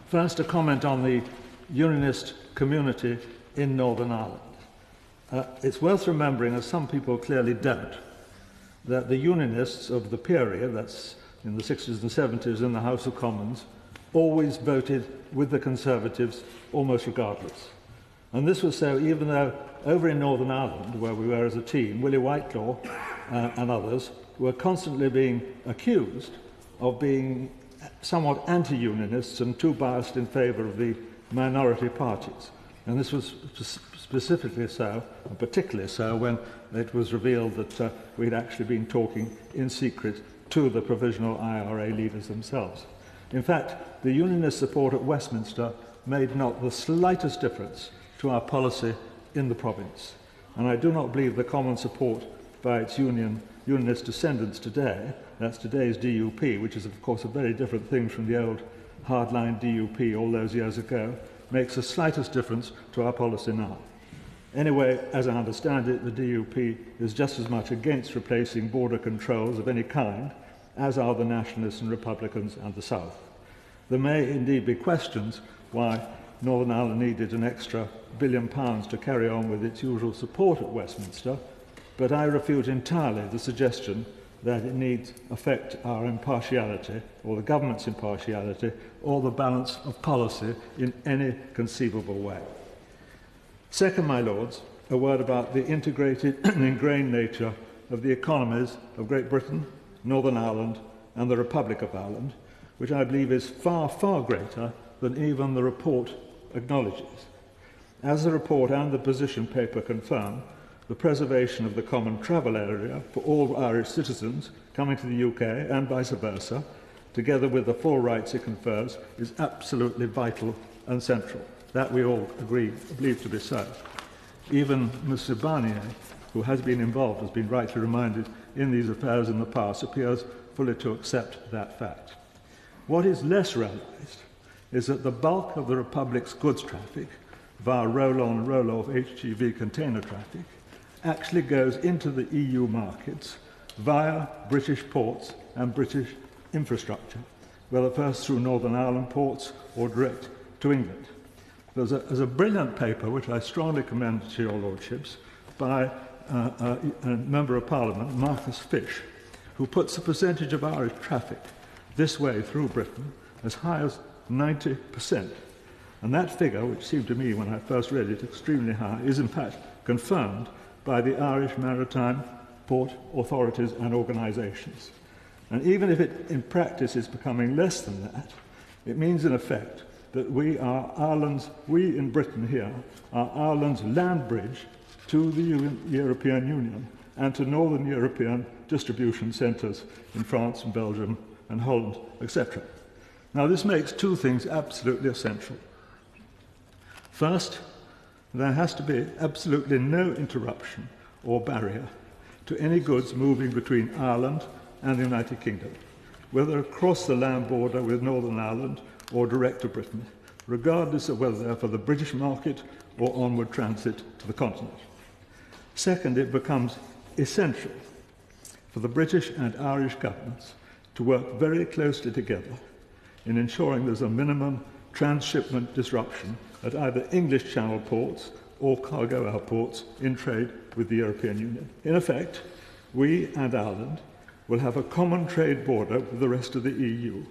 First, a comment on the Unionist community in Northern Ireland. It's worth remembering, as some people clearly don't, that the Unionists of the period, that's in the 60s and 70s in the House of Commons, always voted with the Conservatives almost regardless. And this was so even though over in Northern Ireland, where we were as a team, Willie Whitelaw and others were constantly being accused of being somewhat anti-Unionists and too biased in favour of the minority parties. And this was specifically so, and particularly so, when it was revealed that we'd actually been talking in secret to the provisional IRA leaders themselves. In fact, the Unionist support at Westminster made not the slightest difference to our policy in the province. And I do not believe the common support by its Unionist descendants today, that's today's DUP, which is of course a very different thing from the old hardline DUP all those years ago, makes the slightest difference to our policy now. Anyway, as I understand it, the DUP is just as much against replacing border controls of any kind as are the Nationalists and Republicans and the South. There may indeed be questions why Northern Ireland needed an extra £1 billion to carry on with its usual support at Westminster, but I refute entirely the suggestion that it needs affect our impartiality, or the government's impartiality, or the balance of policy in any conceivable way. Second, my Lords, a word about the integrated and ingrained nature of the economies of Great Britain, Northern Ireland and the Republic of Ireland, which I believe is far, far greater than even the report acknowledges. As the report and the position paper confirm, the preservation of the common travel area for all Irish citizens coming to the UK and vice versa, together with the full rights it confers, is absolutely vital and central. That we all believe to be so. Even Mr. Barnier, who has been involved, has been rightly reminded in these affairs in the past, appears fully to accept that fact. What is less realised is that the bulk of the Republic's goods traffic, via roll-on, roll-off HGV container traffic, actually goes into the EU markets via British ports and British infrastructure, whether first through Northern Ireland ports or direct to England. There's a brilliant paper, which I strongly commend to your lordships, by a Member of Parliament, Marcus Fish, who puts the percentage of Irish traffic this way through Britain as high as 90%. And that figure, which seemed to me when I first read it extremely high, is in fact confirmed by the Irish Maritime Port Authorities and organisations. And even if it in practice is becoming less than that, it means in effect that we in Britain here, are Ireland's land bridge to the European Union and to Northern European distribution centres in France and Belgium and Holland, etc. Now, this makes two things absolutely essential. First, there has to be absolutely no interruption or barrier to any goods moving between Ireland and the United Kingdom, whether across the land border with Northern Ireland or direct to Britain, regardless of whether they're for the British market or onward transit to the continent. Second, it becomes essential for the British and Irish governments to work very closely together in ensuring there's a minimum transshipment disruption at either English Channel ports or cargo airports in trade with the European Union. In effect, we and Ireland will have a common trade border with the rest of the EU.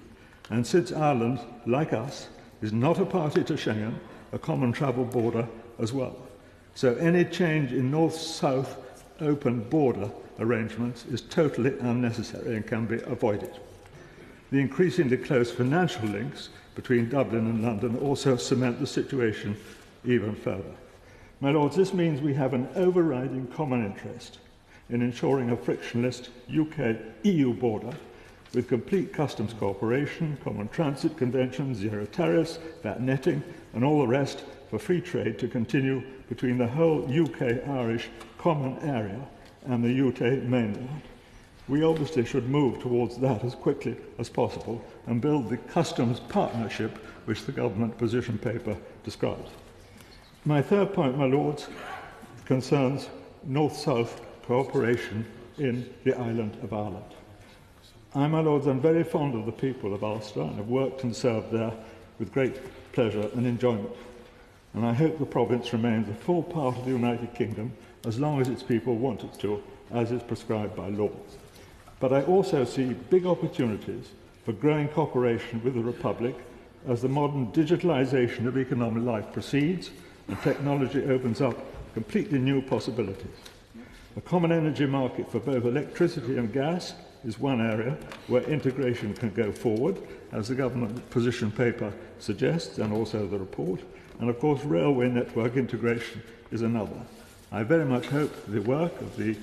And since Ireland, like us, is not a party to Schengen, a common travel border as well. So any change in north-south open border arrangements is totally unnecessary and can be avoided. The increasingly close financial links between Dublin and London also cement the situation even further. My Lords, this means we have an overriding common interest in ensuring a frictionless UK-EU border with complete customs cooperation, common transit conventions, zero tariffs, VAT netting, and all the rest for free trade to continue between the whole UK-Irish common area and the UK mainland. We obviously should move towards that as quickly as possible and build the customs partnership which the government position paper describes. My third point, my Lords, concerns north-south cooperation in the island of Ireland. I, my Lords, am very fond of the people of Ulster and have worked and served there with great pleasure and enjoyment. And I hope the province remains a full part of the United Kingdom as long as its people want it to, as is prescribed by law. But I also see big opportunities for growing cooperation with the Republic as the modern digitalisation of economic life proceeds and technology opens up completely new possibilities. A common energy market for both electricity and gas is one area where integration can go forward, as the government position paper suggests, and also the report. And of course, railway network integration is another. I very much hope the work of the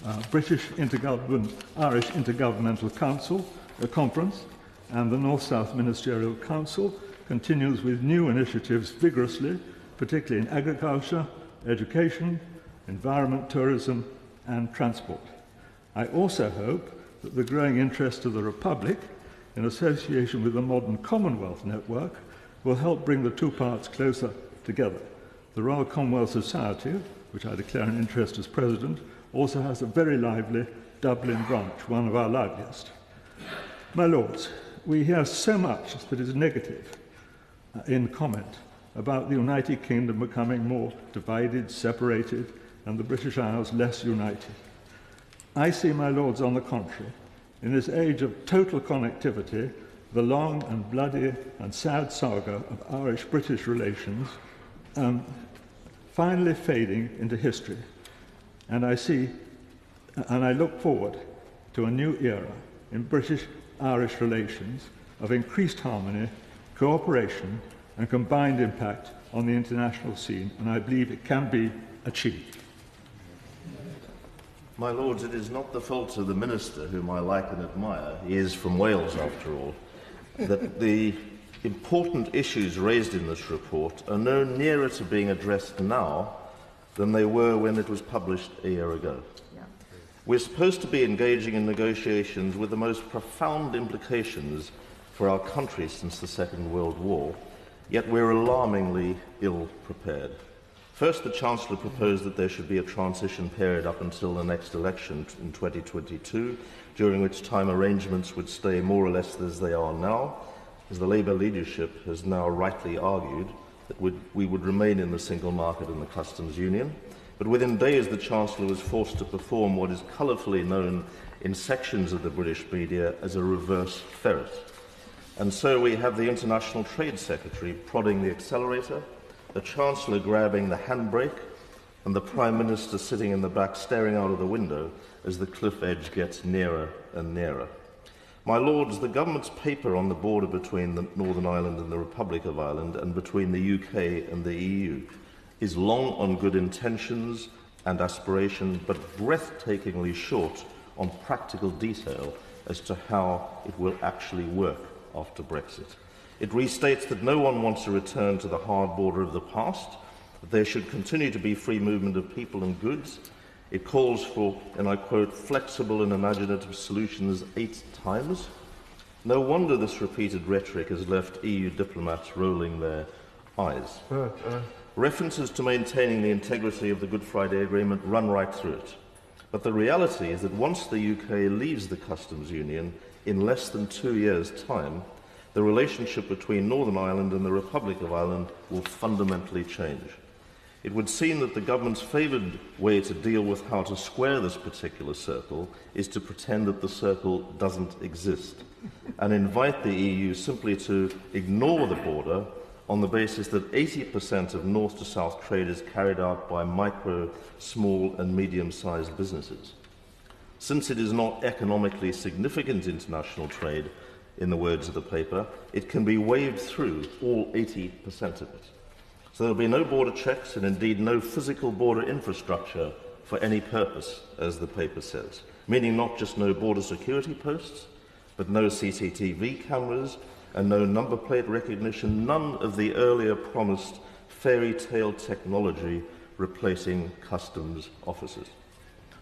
Irish Intergovernmental Conference and the North-South Ministerial Council continues with new initiatives vigorously, particularly in agriculture, education, environment, tourism and transport. I also hope that the growing interest of the Republic, in association with the modern Commonwealth network, will help bring the two parts closer together. The Royal Commonwealth Society, which I declare an interest as President, also has a very lively Dublin branch, one of our liveliest. My Lords, we hear so much that is negative in comment about the United Kingdom becoming more divided, separated, and the British Isles less united. I see, my Lords, on the contrary, in this age of total connectivity, the long and bloody and sad saga of Irish-British relations finally fading into history. And I look forward to a new era in British-Irish relations of increased harmony, cooperation, and combined impact on the international scene, and I believe it can be achieved. My Lords, it is not the fault of the Minister, whom I like and admire, he is from Wales after all, that the important issues raised in this report are no nearer to being addressed now than they were when it was published a year ago. We're supposed to be engaging in negotiations with the most profound implications for our country since the Second World War, yet we're alarmingly ill prepared. First, the Chancellor proposed that there should be a transition period up until the next election in 2022, during which time arrangements would stay more or less as they are now, as the Labour leadership has now rightly argued that we would remain in the single market and the customs union. But within days, the Chancellor was forced to perform what is colourfully known in sections of the British media as a reverse ferret. And so we have the International Trade Secretary prodding the accelerator, the Chancellor grabbing the handbrake, and the Prime Minister sitting in the back staring out of the window as the cliff edge gets nearer and nearer. My Lords, the government's paper on the border between the Northern Ireland and the Republic of Ireland and between the UK and the EU is long on good intentions and aspiration, but breathtakingly short on practical detail as to how it will actually work after Brexit. It restates that no one wants to return to the hard border of the past, that there should continue to be free movement of people and goods. It calls for, and I quote, flexible and imaginative solutions 8 times. No wonder this repeated rhetoric has left EU diplomats rolling their eyes. References to maintaining the integrity of the Good Friday Agreement run right through it. But the reality is that once the UK leaves the customs union in less than 2 years' time, the relationship between Northern Ireland and the Republic of Ireland will fundamentally change. It would seem that the government's favoured way to deal with how to square this particular circle is to pretend that the circle doesn't exist and invite the EU simply to ignore the border on the basis that 80% of north to south trade is carried out by micro, small and medium-sized businesses. Since it is not economically significant international trade, in the words of the paper, it can be waved through all 80% of it. So there will be no border checks and indeed no physical border infrastructure for any purpose, as the paper says, meaning not just no border security posts, but no CCTV cameras and no number plate recognition, none of the earlier promised fairy tale technology replacing customs officers.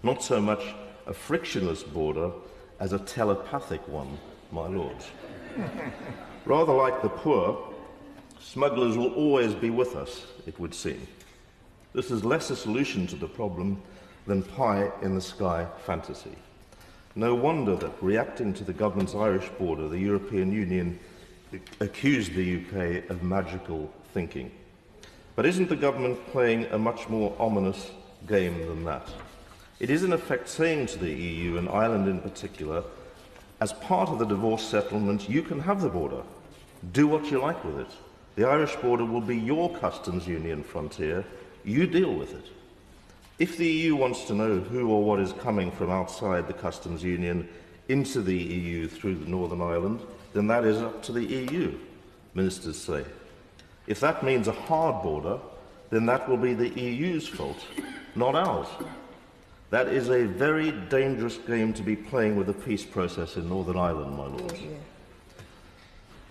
Not so much a frictionless border as a telepathic one, my lords. Rather like the poor, smugglers will always be with us, it would seem. This is less a solution to the problem than pie-in-the-sky fantasy. No wonder that, reacting to the government's Irish border, the European Union accused the UK of magical thinking. But isn't the government playing a much more ominous game than that? It is in effect saying to the EU, and Ireland in particular, as part of the divorce settlement, you can have the border. Do what you like with it. The Irish border will be your customs union frontier. You deal with it. If the EU wants to know who or what is coming from outside the customs union into the EU through Northern Ireland, then that is up to the EU, ministers say. If that means a hard border, then that will be the EU's fault, not ours. That is a very dangerous game to be playing with the peace process in Northern Ireland, my lords.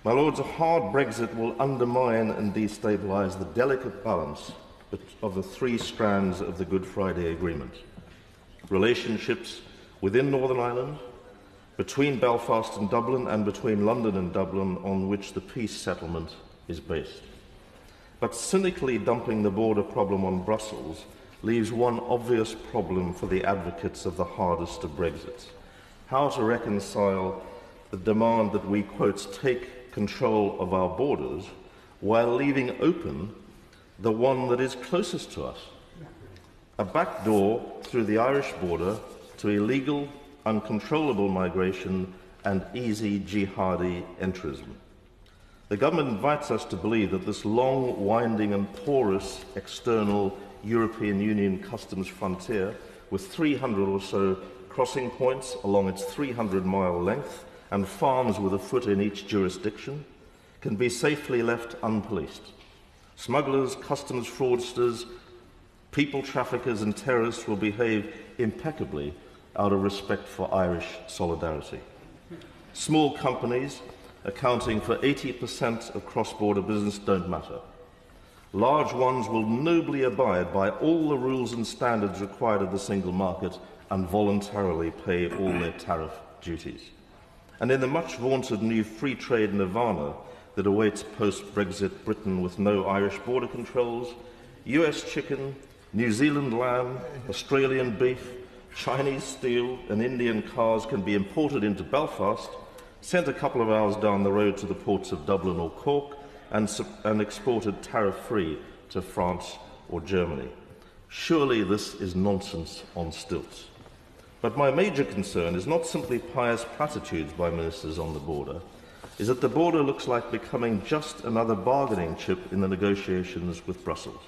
My lords, a hard Brexit will undermine and destabilise the delicate balance of the 3 strands of the Good Friday Agreement. Relationships within Northern Ireland, between Belfast and Dublin, and between London and Dublin, on which the peace settlement is based. But cynically dumping the border problem on Brussels leaves one obvious problem for the advocates of the hardest of Brexits: how to reconcile the demand that we, quote, take control of our borders while leaving open the one that is closest to us. A back door through the Irish border to illegal, uncontrollable migration and easy jihadi entrism. The government invites us to believe that this long, winding and porous external European Union customs frontier, with 300 or so crossing points along its 300-mile length and farms with a foot in each jurisdiction, can be safely left unpoliced. Smugglers, customs fraudsters, people traffickers and terrorists will behave impeccably out of respect for Irish solidarity. Small companies, accounting for 80% of cross-border business, don't matter. Large ones will nobly abide by all the rules and standards required of the single market and voluntarily pay all their tariff duties. And in the much-vaunted new free trade nirvana that awaits post-Brexit Britain with no Irish border controls, US chicken, New Zealand lamb, Australian beef, Chinese steel and Indian cars can be imported into Belfast sent a couple of hours down the road to the ports of Dublin or Cork, and exported tariff-free to France or Germany. Surely this is nonsense on stilts. But my major concern is not simply pious platitudes by ministers on the border, is that the border looks like becoming just another bargaining chip in the negotiations with Brussels.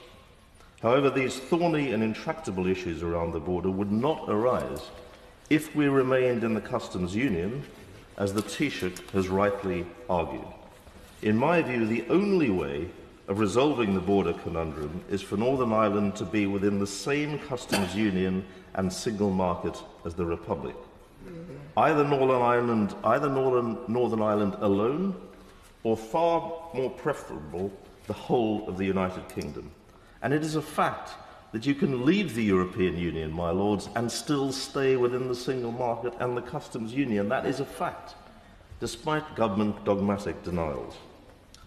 However, these thorny and intractable issues around the border would not arise if we remained in the customs union, as the Taoiseach has rightly argued. In my view, the only way of resolving the border conundrum is for Northern Ireland to be within the same customs union and single market as the Republic. Either Northern Ireland alone, or far more preferable, the whole of the United Kingdom. And it is a fact that you can leave the European Union, my lords, and still stay within the single market and the customs union. That is a fact, despite government dogmatic denials.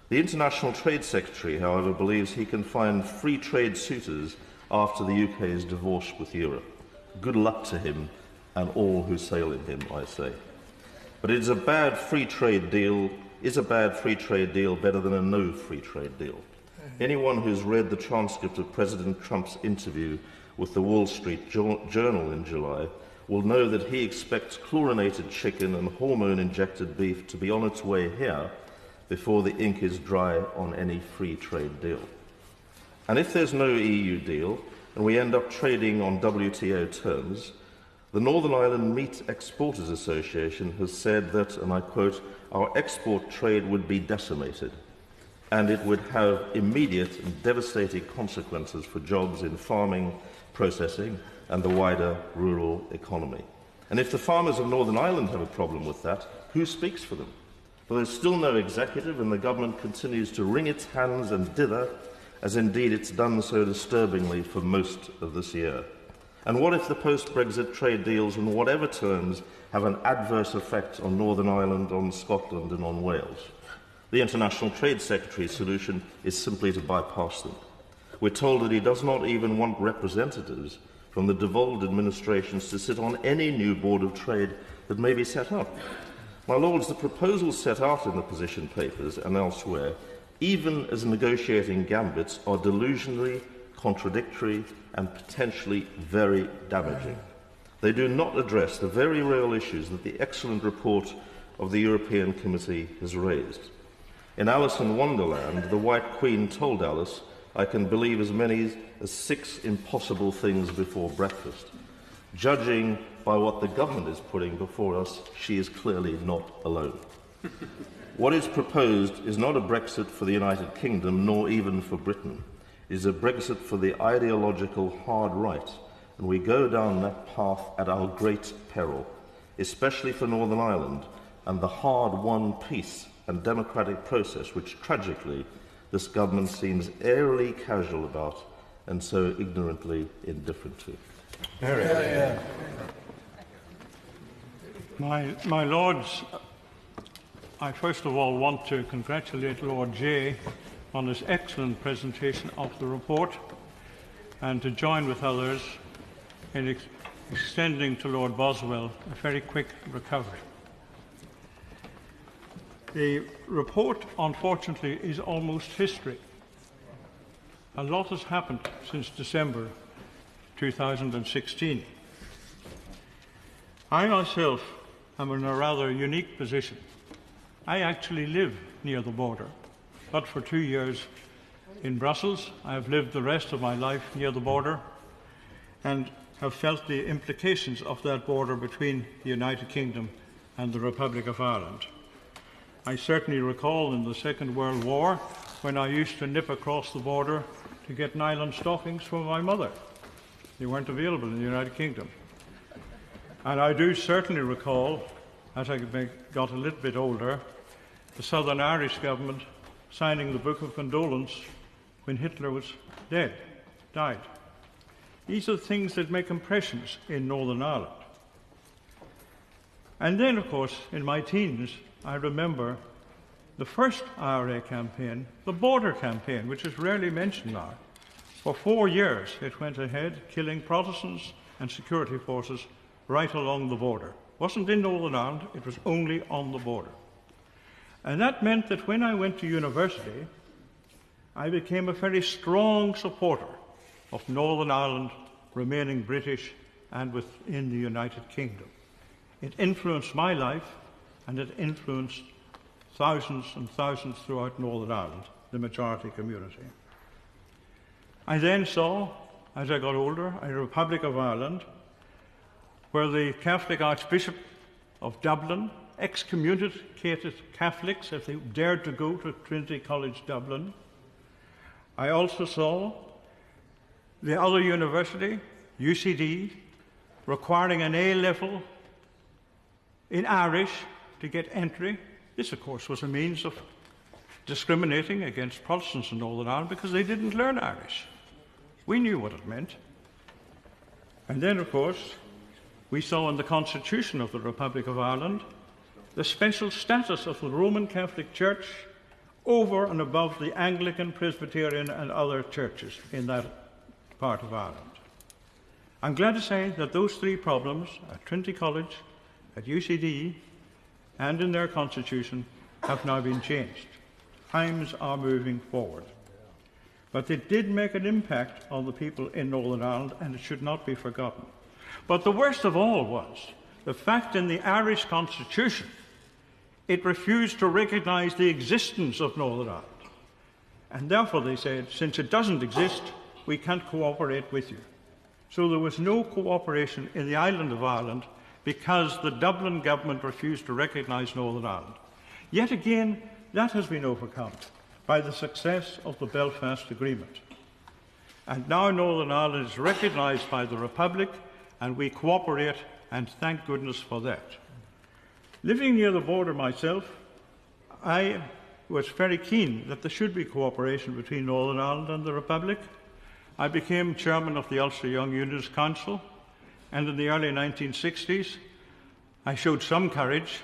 The International Trade Secretary, however, believes he can find free trade suitors after the UK's divorce with Europe. Good luck to him and all who sail in him, I say. But it is a bad free trade deal. Is a bad free trade deal better than a no free trade deal? Anyone who's read the transcript of President Trump's interview with the Wall Street Journal in July will know that he expects chlorinated chicken and hormone-injected beef to be on its way here before the ink is dry on any free trade deal. And if there's no EU deal, and we end up trading on WTO terms, the Northern Ireland Meat Exporters Association has said that, and I quote, our export trade would be decimated, and it would have immediate and devastating consequences for jobs in farming, processing, and the wider rural economy. And if the farmers of Northern Ireland have a problem with that, who speaks for them? Well, there's still no executive, and the government continues to wring its hands and dither, as indeed it's done so disturbingly for most of this year. And what if the post-Brexit trade deals, in whatever terms, have an adverse effect on Northern Ireland, on Scotland and on Wales? The International Trade Secretary's solution is simply to bypass them. We're told that he does not even want representatives from the devolved administrations to sit on any new board of trade that may be set up. My lords, the proposals set out in the position papers and elsewhere, even as negotiating gambits, are delusionary, contradictory and potentially very damaging. They do not address the very real issues that the excellent report of the European Committee has raised. In Alice in Wonderland, the White Queen told Alice, I can believe as many as 6 impossible things before breakfast. Judging by what the government is putting before us, she is clearly not alone. What is proposed is not a Brexit for the United Kingdom, nor even for Britain. It is a Brexit for the ideological hard right, and we go down that path at our great peril, especially for Northern Ireland and the hard-won peace and democratic process which, tragically, this government seems airily casual about and so ignorantly indifferent to. My Lords, I first of all want to congratulate Lord Jay on his excellent presentation of the report and to join with others in extending to Lord Boswell a very quick recovery. The report, unfortunately, is almost history. A lot has happened since December 2016. I myself am in a rather unique position. I actually live near the border, but for 2 years in Brussels. I have lived the rest of my life near the border and have felt the implications of that border between the United Kingdom and the Republic of Ireland. I certainly recall in the Second World War when I used to nip across the border to get nylon stockings from my mother. They weren't available in the United Kingdom. And I do certainly recall, as I got a little bit older, the Southern Irish government signing the Book of Condolence when Hitler was died. These are things that make impressions in Northern Ireland. And then, of course, in my teens, I remember the first IRA campaign, the border campaign, which is rarely mentioned now. For 4 years, it went ahead, killing Protestants and security forces right along the border. wasn't in Northern Ireland, it was only on the border. And that meant that when I went to university, I became a very strong supporter of Northern Ireland remaining British and within the United Kingdom. It influenced my life, and it influenced thousands and thousands throughout Northern Ireland, the majority community. I then saw, as I got older, a Republic of Ireland where the Catholic Archbishop of Dublin excommunicated Catholics if they dared to go to Trinity College Dublin. I also saw the other university, UCD, requiring an A-level in Irish to get entry. This, of course, was a means of discriminating against Protestants in Northern Ireland because they didn't learn Irish. We knew what it meant. And then, of course, we saw in the Constitution of the Republic of Ireland the special status of the Roman Catholic Church over and above the Anglican, Presbyterian and other churches in that part of Ireland. I'm glad to say that those three problems at Trinity College, at UCD and in their constitution have now been changed. Times are moving forward. But it did make an impact on the people in Northern Ireland, and it should not be forgotten. But the worst of all was the fact in the Irish Constitution it refused to recognise the existence of Northern Ireland. And therefore they said, since it doesn't exist, we can't cooperate with you. So there was no cooperation in the island of Ireland because the Dublin government refused to recognise Northern Ireland. Yet again, that has been overcome by the success of the Belfast Agreement. And now Northern Ireland is recognised by the Republic, and we cooperate, and thank goodness for that. Living near the border myself, I was very keen that there should be cooperation between Northern Ireland and the Republic. I became chairman of the Ulster Young Unionist Council, and in the early 1960s, I showed some courage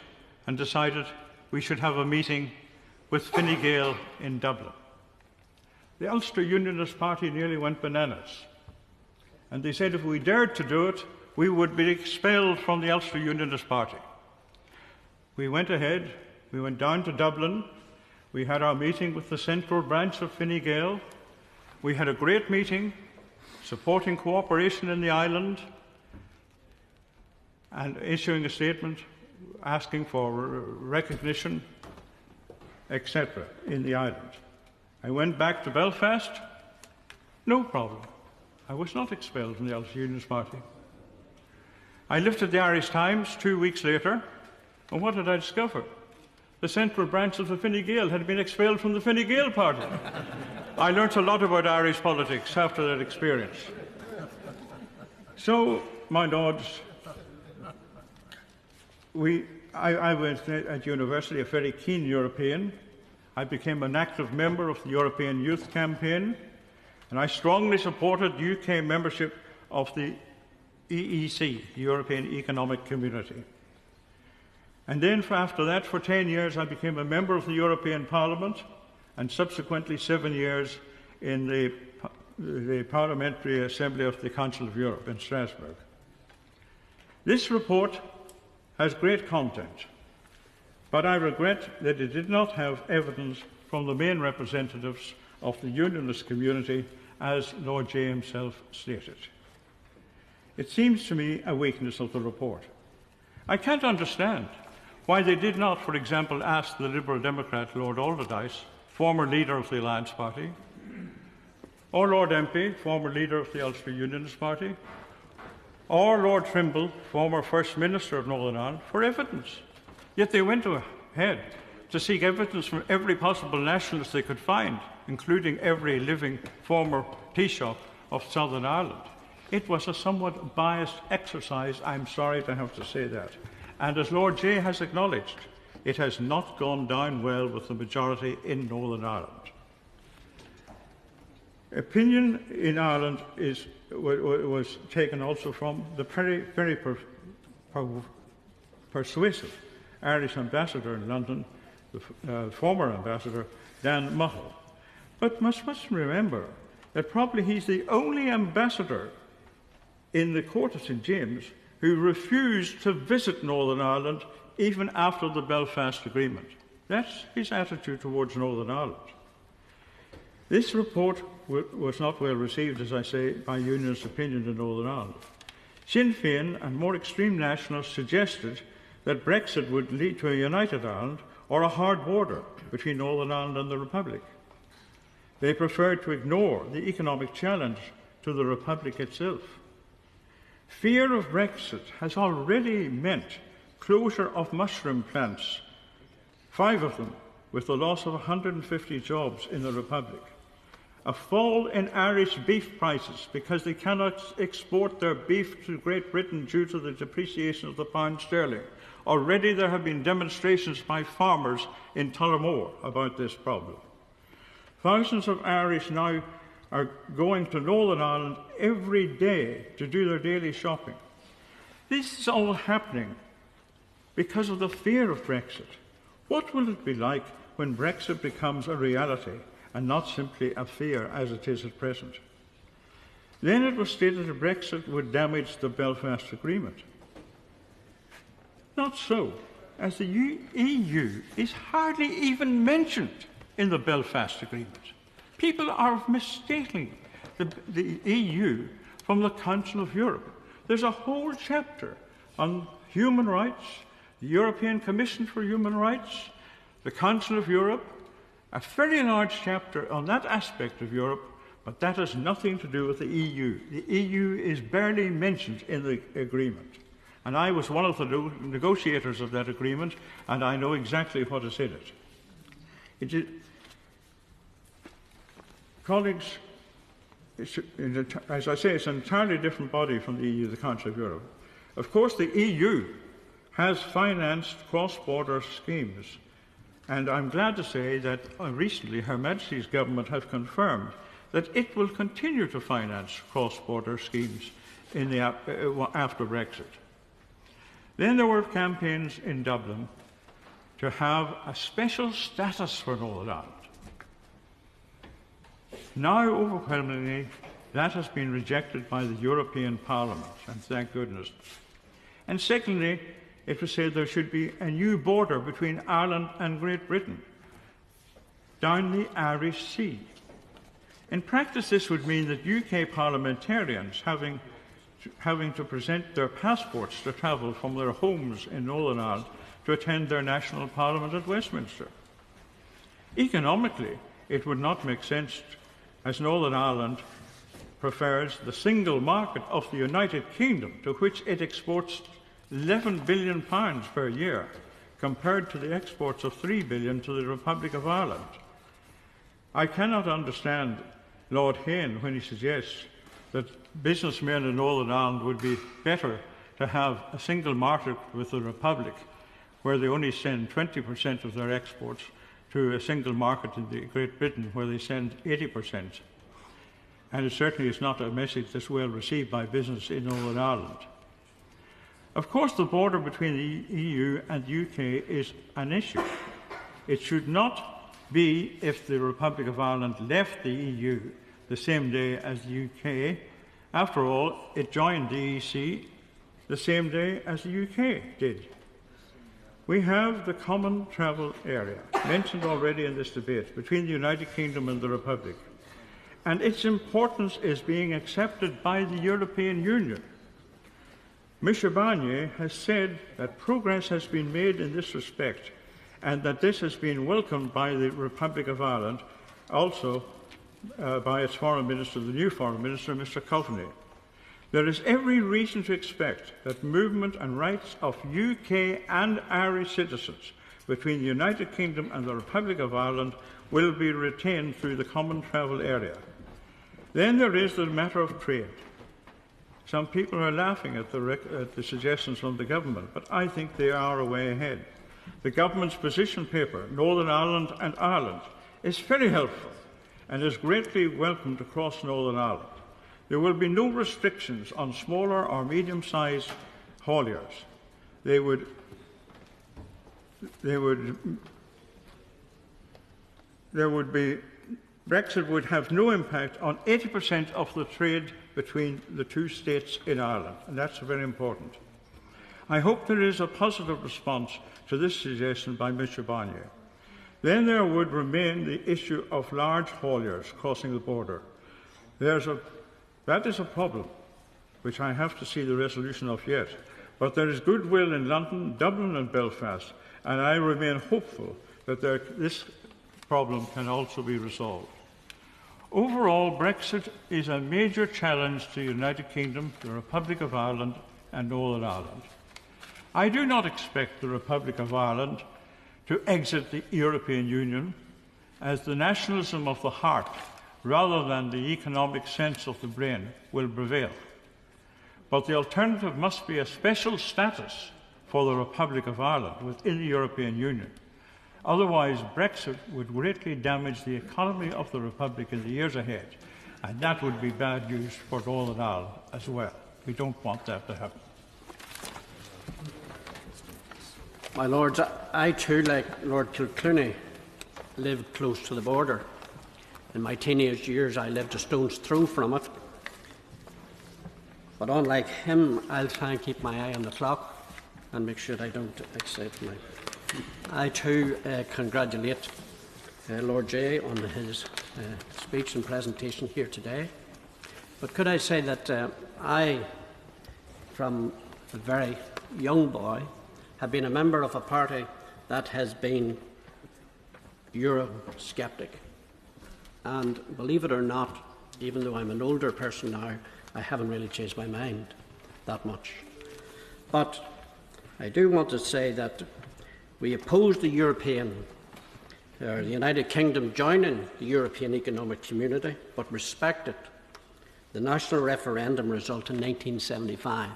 and decided we should have a meeting with Fine Gael in Dublin. The Ulster Unionist Party nearly went bananas, and they said if we dared to do it, we would be expelled from the Ulster Unionist Party. We went ahead, we went down to Dublin, we had our meeting with the central branch of Fine Gael. We had a great meeting supporting cooperation in the island and issuing a statement asking for recognition, etc., in the island. I went back to Belfast, no problem. I was not expelled from the Ulster Unionist Party. I lifted the Irish Times 2 weeks later, and what did I discover? The central branch of the Fine Gael had been expelled from the Fine Gael party. I learnt a lot about Irish politics after that experience. So, my lords, I was at university a very keen European. I became an active member of the European Youth Campaign, and I strongly supported UK membership of the EEC, the European Economic Community. And then after that, for 10 years, I became a member of the European Parliament, and subsequently 7 years in the Parliamentary Assembly of the Council of Europe in Strasbourg. This report has great content, but I regret that it did not have evidence from the main representatives of the Unionist community, as Lord Jay himself stated. It seems to me a weakness of the report. I can't understand why they did not, for example, ask the Liberal Democrat Lord Alderdice, former leader of the Alliance Party, or Lord Empey, former leader of the Ulster Unionist Party, or Lord Trimble, former First Minister of Northern Ireland, for evidence. Yet they went ahead to seek evidence from every possible nationalist they could find, including every living former Taoiseach of Southern Ireland. It was a somewhat biased exercise, I'm sorry to have to say that. And as Lord Jay has acknowledged, it has not gone down well with the majority in Northern Ireland. Opinion in Ireland was taken also from the very persuasive Irish ambassador in London, the former ambassador, Dan Muckle. But must remember that probably he's the only ambassador in the court of St. James who refused to visit Northern Ireland even after the Belfast Agreement. That's his attitude towards Northern Ireland. This report was not well received, as I say, by Unionist opinion in Northern Ireland. Sinn Féin and more extreme nationalists suggested that Brexit would lead to a united Ireland or a hard border between Northern Ireland and the Republic. They preferred to ignore the economic challenge to the Republic itself. Fear of Brexit has already meant closure of mushroom plants, 5 of them, with the loss of 150 jobs in the Republic. A fall in Irish beef prices because they cannot export their beef to Great Britain due to the depreciation of the pound sterling. Already there have been demonstrations by farmers in Tullamore about this problem. Thousands of Irish now are going to Northern Ireland every day to do their daily shopping. This is all happening because of the fear of Brexit. What will it be like when Brexit becomes a reality and not simply a fear as it is at present? Then it was stated that Brexit would damage the Belfast Agreement. Not so, as the EU is hardly even mentioned in the Belfast Agreement. People are mistaking the EU from the Council of Europe. There's a whole chapter on human rights, the European Commission for Human Rights, the Council of Europe, a very large chapter on that aspect of Europe, but that has nothing to do with the EU. The EU is barely mentioned in the agreement. And I was one of the negotiators of that agreement, and I know exactly what is in it. Colleagues, as I say, it's an entirely different body from the EU, the Council of Europe. Of course, the EU has financed cross-border schemes, and I'm glad to say that recently Her Majesty's government has confirmed that it will continue to finance cross-border schemes in the, after Brexit. Then there were campaigns in Dublin to have a special status for Northern Ireland. Now, overwhelmingly, that has been rejected by the European Parliament, and thank goodness. And secondly, it was said there should be a new border between Ireland and Great Britain, down the Irish Sea. In practice, this would mean that UK parliamentarians having to present their passports to travel from their homes in Northern Ireland to attend their national parliament at Westminster. Economically, it would not make sense, as Northern Ireland prefers the single market of the United Kingdom, to which it exports £11 billion per year, compared to the exports of £3 billion to the Republic of Ireland. I cannot understand Lord Hain when he suggests that businessmen in Northern Ireland would be better to have a single market with the Republic, where they only send 20% of their exports, to a single market in Great Britain, where they send 80%. And it certainly is not a message that's well received by business in Northern Ireland. Of course, the border between the EU and the UK is an issue. It should not be if the Republic of Ireland left the EU the same day as the UK. After all, it joined the EC the same day as the UK did. We have the common travel area, mentioned already in this debate, between the United Kingdom and the Republic, and its importance is being accepted by the European Union. Michel Barnier has said that progress has been made in this respect, and that this has been welcomed by the Republic of Ireland, also by its Foreign Minister, the new Foreign Minister, Mr. Kilclooney. There is every reason to expect that movement and rights of UK and Irish citizens between the United Kingdom and the Republic of Ireland will be retained through the common travel area. Then there is the matter of trade. Some people are laughing at the suggestions from the government, but I think they are a way ahead. The government's position paper, Northern Ireland and Ireland, is very helpful and is greatly welcomed across Northern Ireland. There will be no restrictions on smaller or medium-sized hauliers. Brexit would have no impact on 80% of the trade between the two states in Ireland, and that's very important. I hope there is a positive response to this suggestion by Mr Barnier. Then there would remain the issue of large hauliers crossing the border. That is a problem which I have to see the resolution of yet. But there is goodwill in London, Dublin and Belfast, and I remain hopeful that this problem can also be resolved. Overall, Brexit is a major challenge to the United Kingdom, the Republic of Ireland and Northern Ireland. I do not expect the Republic of Ireland to exit the European Union, as the nationalism of the heart, rather than the economic sense of the brain, will prevail. But the alternative must be a special status for the Republic of Ireland within the European Union. Otherwise, Brexit would greatly damage the economy of the Republic in the years ahead, and that would be bad news for Northern Ireland as well. We don't want that to happen. My Lords, I too, like Lord Kilclooney, lived close to the border. In my teenage years, I lived a stone's throw from it. But unlike him, I'll try and keep my eye on the clock and make sure I don't excite my... I too congratulate Lord Jay on his speech and presentation here today. But could I say that I, from a very young boy, have been a member of a party that has been Eurosceptic. And believe it or not, even though I'm an older person now, I haven't really changed my mind that much. But I do want to say that we oppose the United Kingdom joining the European Economic Community, but respected the national referendum result in 1975.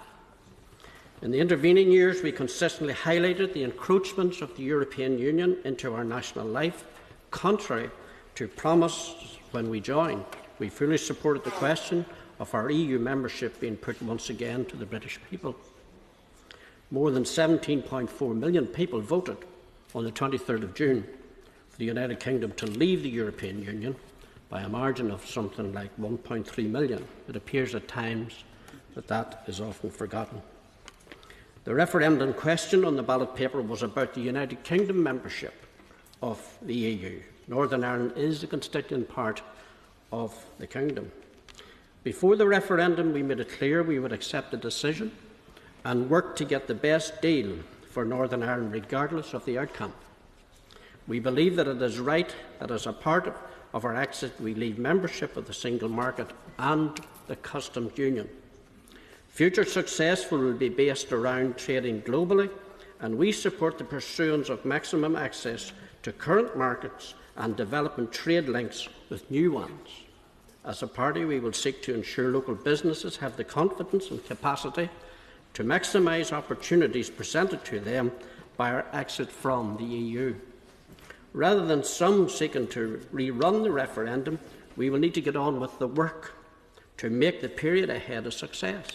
In the intervening years, we consistently highlighted the encroachments of the European Union into our national life, contrary to promises when we joined. We fully supported the question of our EU membership being put once again to the British people. More than 17.4 million people voted on the 23rd of June for the United Kingdom to leave the European Union by a margin of something like 1.3 million. It appears at times that that is often forgotten. The referendum question on the ballot paper was about the United Kingdom membership of the EU. Northern Ireland is a constituent part of the Kingdom. Before the referendum, we made it clear we would accept the decision and work to get the best deal for Northern Ireland, regardless of the outcome. We believe that it is right that as a part of our exit, we leave membership of the single market and the customs union. Future success will be based around trading globally, and we support the pursuance of maximum access to current markets and developing trade links with new ones. As a party, we will seek to ensure local businesses have the confidence and capacity to maximise opportunities presented to them by our exit from the EU. Rather than some seeking to rerun the referendum, we will need to get on with the work to make the period ahead a success,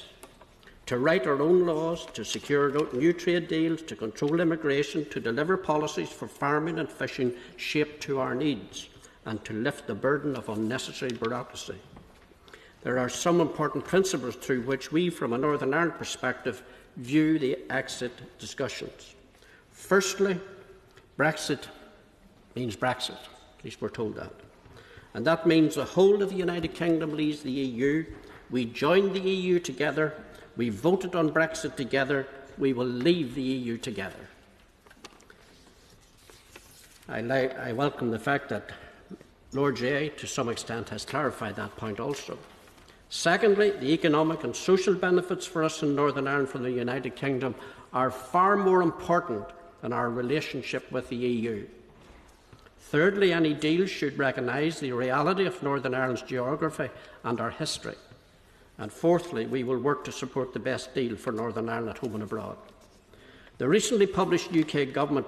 to write our own laws, to secure new trade deals, to control immigration, to deliver policies for farming and fishing shaped to our needs, and to lift the burden of unnecessary bureaucracy. There are some important principles through which we, from a Northern Ireland perspective, view the exit discussions. Firstly, Brexit means Brexit. At least we're told that. And that means the whole of the United Kingdom leaves the EU. We joined the EU together. We voted on Brexit together. We will leave the EU together. I welcome the fact that Lord Jay, to some extent, has clarified that point also. Secondly, the economic and social benefits for us in Northern Ireland from the United Kingdom are far more important than our relationship with the EU. Thirdly, any deal should recognise the reality of Northern Ireland's geography and our history. And fourthly, we will work to support the best deal for Northern Ireland at home and abroad. The recently published UK Government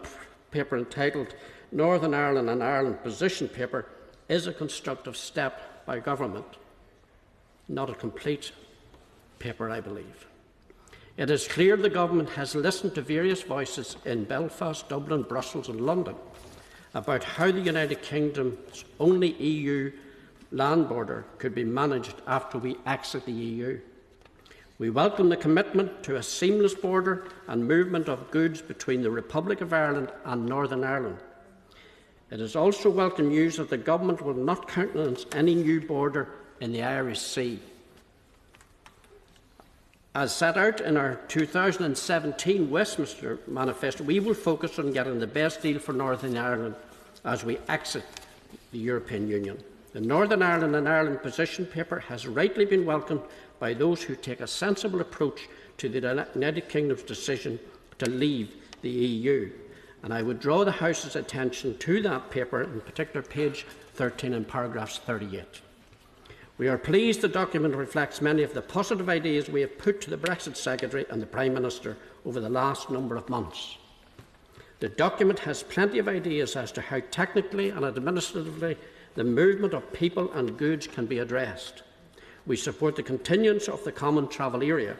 paper entitled Northern Ireland and Ireland Position Paper is a constructive step by government, not a complete paper, I believe. It is clear the government has listened to various voices in Belfast, Dublin, Brussels and London about how the United Kingdom's only EU land border could be managed after we exit the EU. We welcome the commitment to a seamless border and movement of goods between the Republic of Ireland and Northern Ireland. It is also welcome news that the Government will not countenance any new border in the Irish Sea. As set out in our 2017 Westminster Manifesto, we will focus on getting the best deal for Northern Ireland as we exit the European Union. The Northern Ireland and Ireland position paper has rightly been welcomed by those who take a sensible approach to the United Kingdom's decision to leave the EU. And I would draw the House's attention to that paper, in particular page 13 and paragraphs 38. We are pleased the document reflects many of the positive ideas we have put to the Brexit Secretary and the Prime Minister over the last number of months. The document has plenty of ideas as to how technically and administratively the movement of people and goods can be addressed. We support the continuance of the common travel area.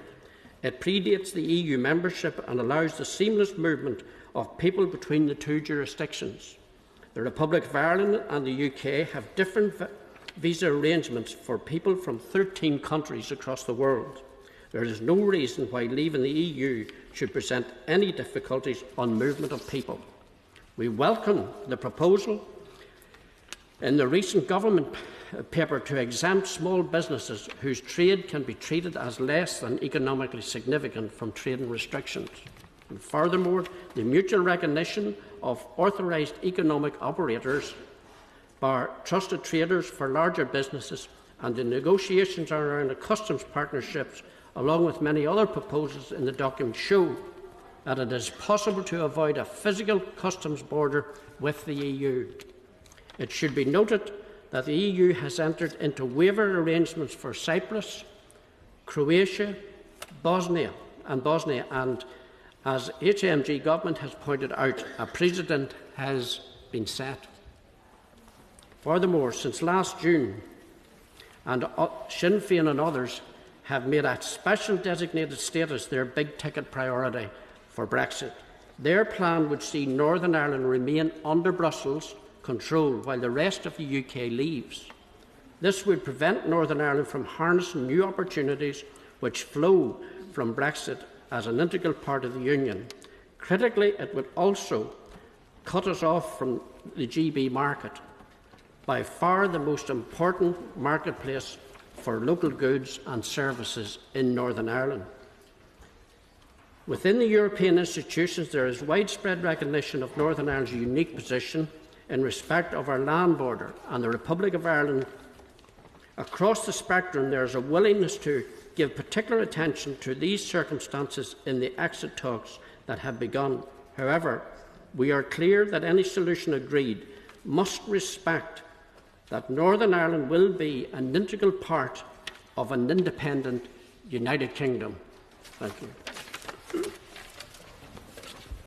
It predates the EU membership and allows the seamless movement of people between the two jurisdictions. The Republic of Ireland and the UK have different visa arrangements for people from 13 countries across the world. There is no reason why leaving the EU should present any difficulties on movement of people. We welcome the proposal in the recent government paper to exempt small businesses whose trade can be treated as less than economically significant from trading restrictions. And furthermore, the mutual recognition of authorised economic operators by trusted traders for larger businesses and the negotiations around the customs partnerships, along with many other proposals in the document, show that it is possible to avoid a physical customs border with the EU. It should be noted that the EU has entered into waiver arrangements for Cyprus, Croatia, Bosnia, and as HMG government has pointed out, a precedent has been set. Furthermore, since last June, and Sinn Féin and others have made a special designated status their big-ticket priority for Brexit. Their plan would see Northern Ireland remain under Brussels control while the rest of the UK leaves. This would prevent Northern Ireland from harnessing new opportunities which flow from Brexit as an integral part of the Union. Critically, it would also cut us off from the GB market, by far the most important marketplace for local goods and services in Northern Ireland. Within the European institutions, there is widespread recognition of Northern Ireland's unique position in respect of our land border and the Republic of Ireland. Across the spectrum, there is a willingness to give particular attention to these circumstances in the exit talks that have begun. However, we are clear that any solution agreed must respect that Northern Ireland will be an integral part of an independent United Kingdom. Thank you.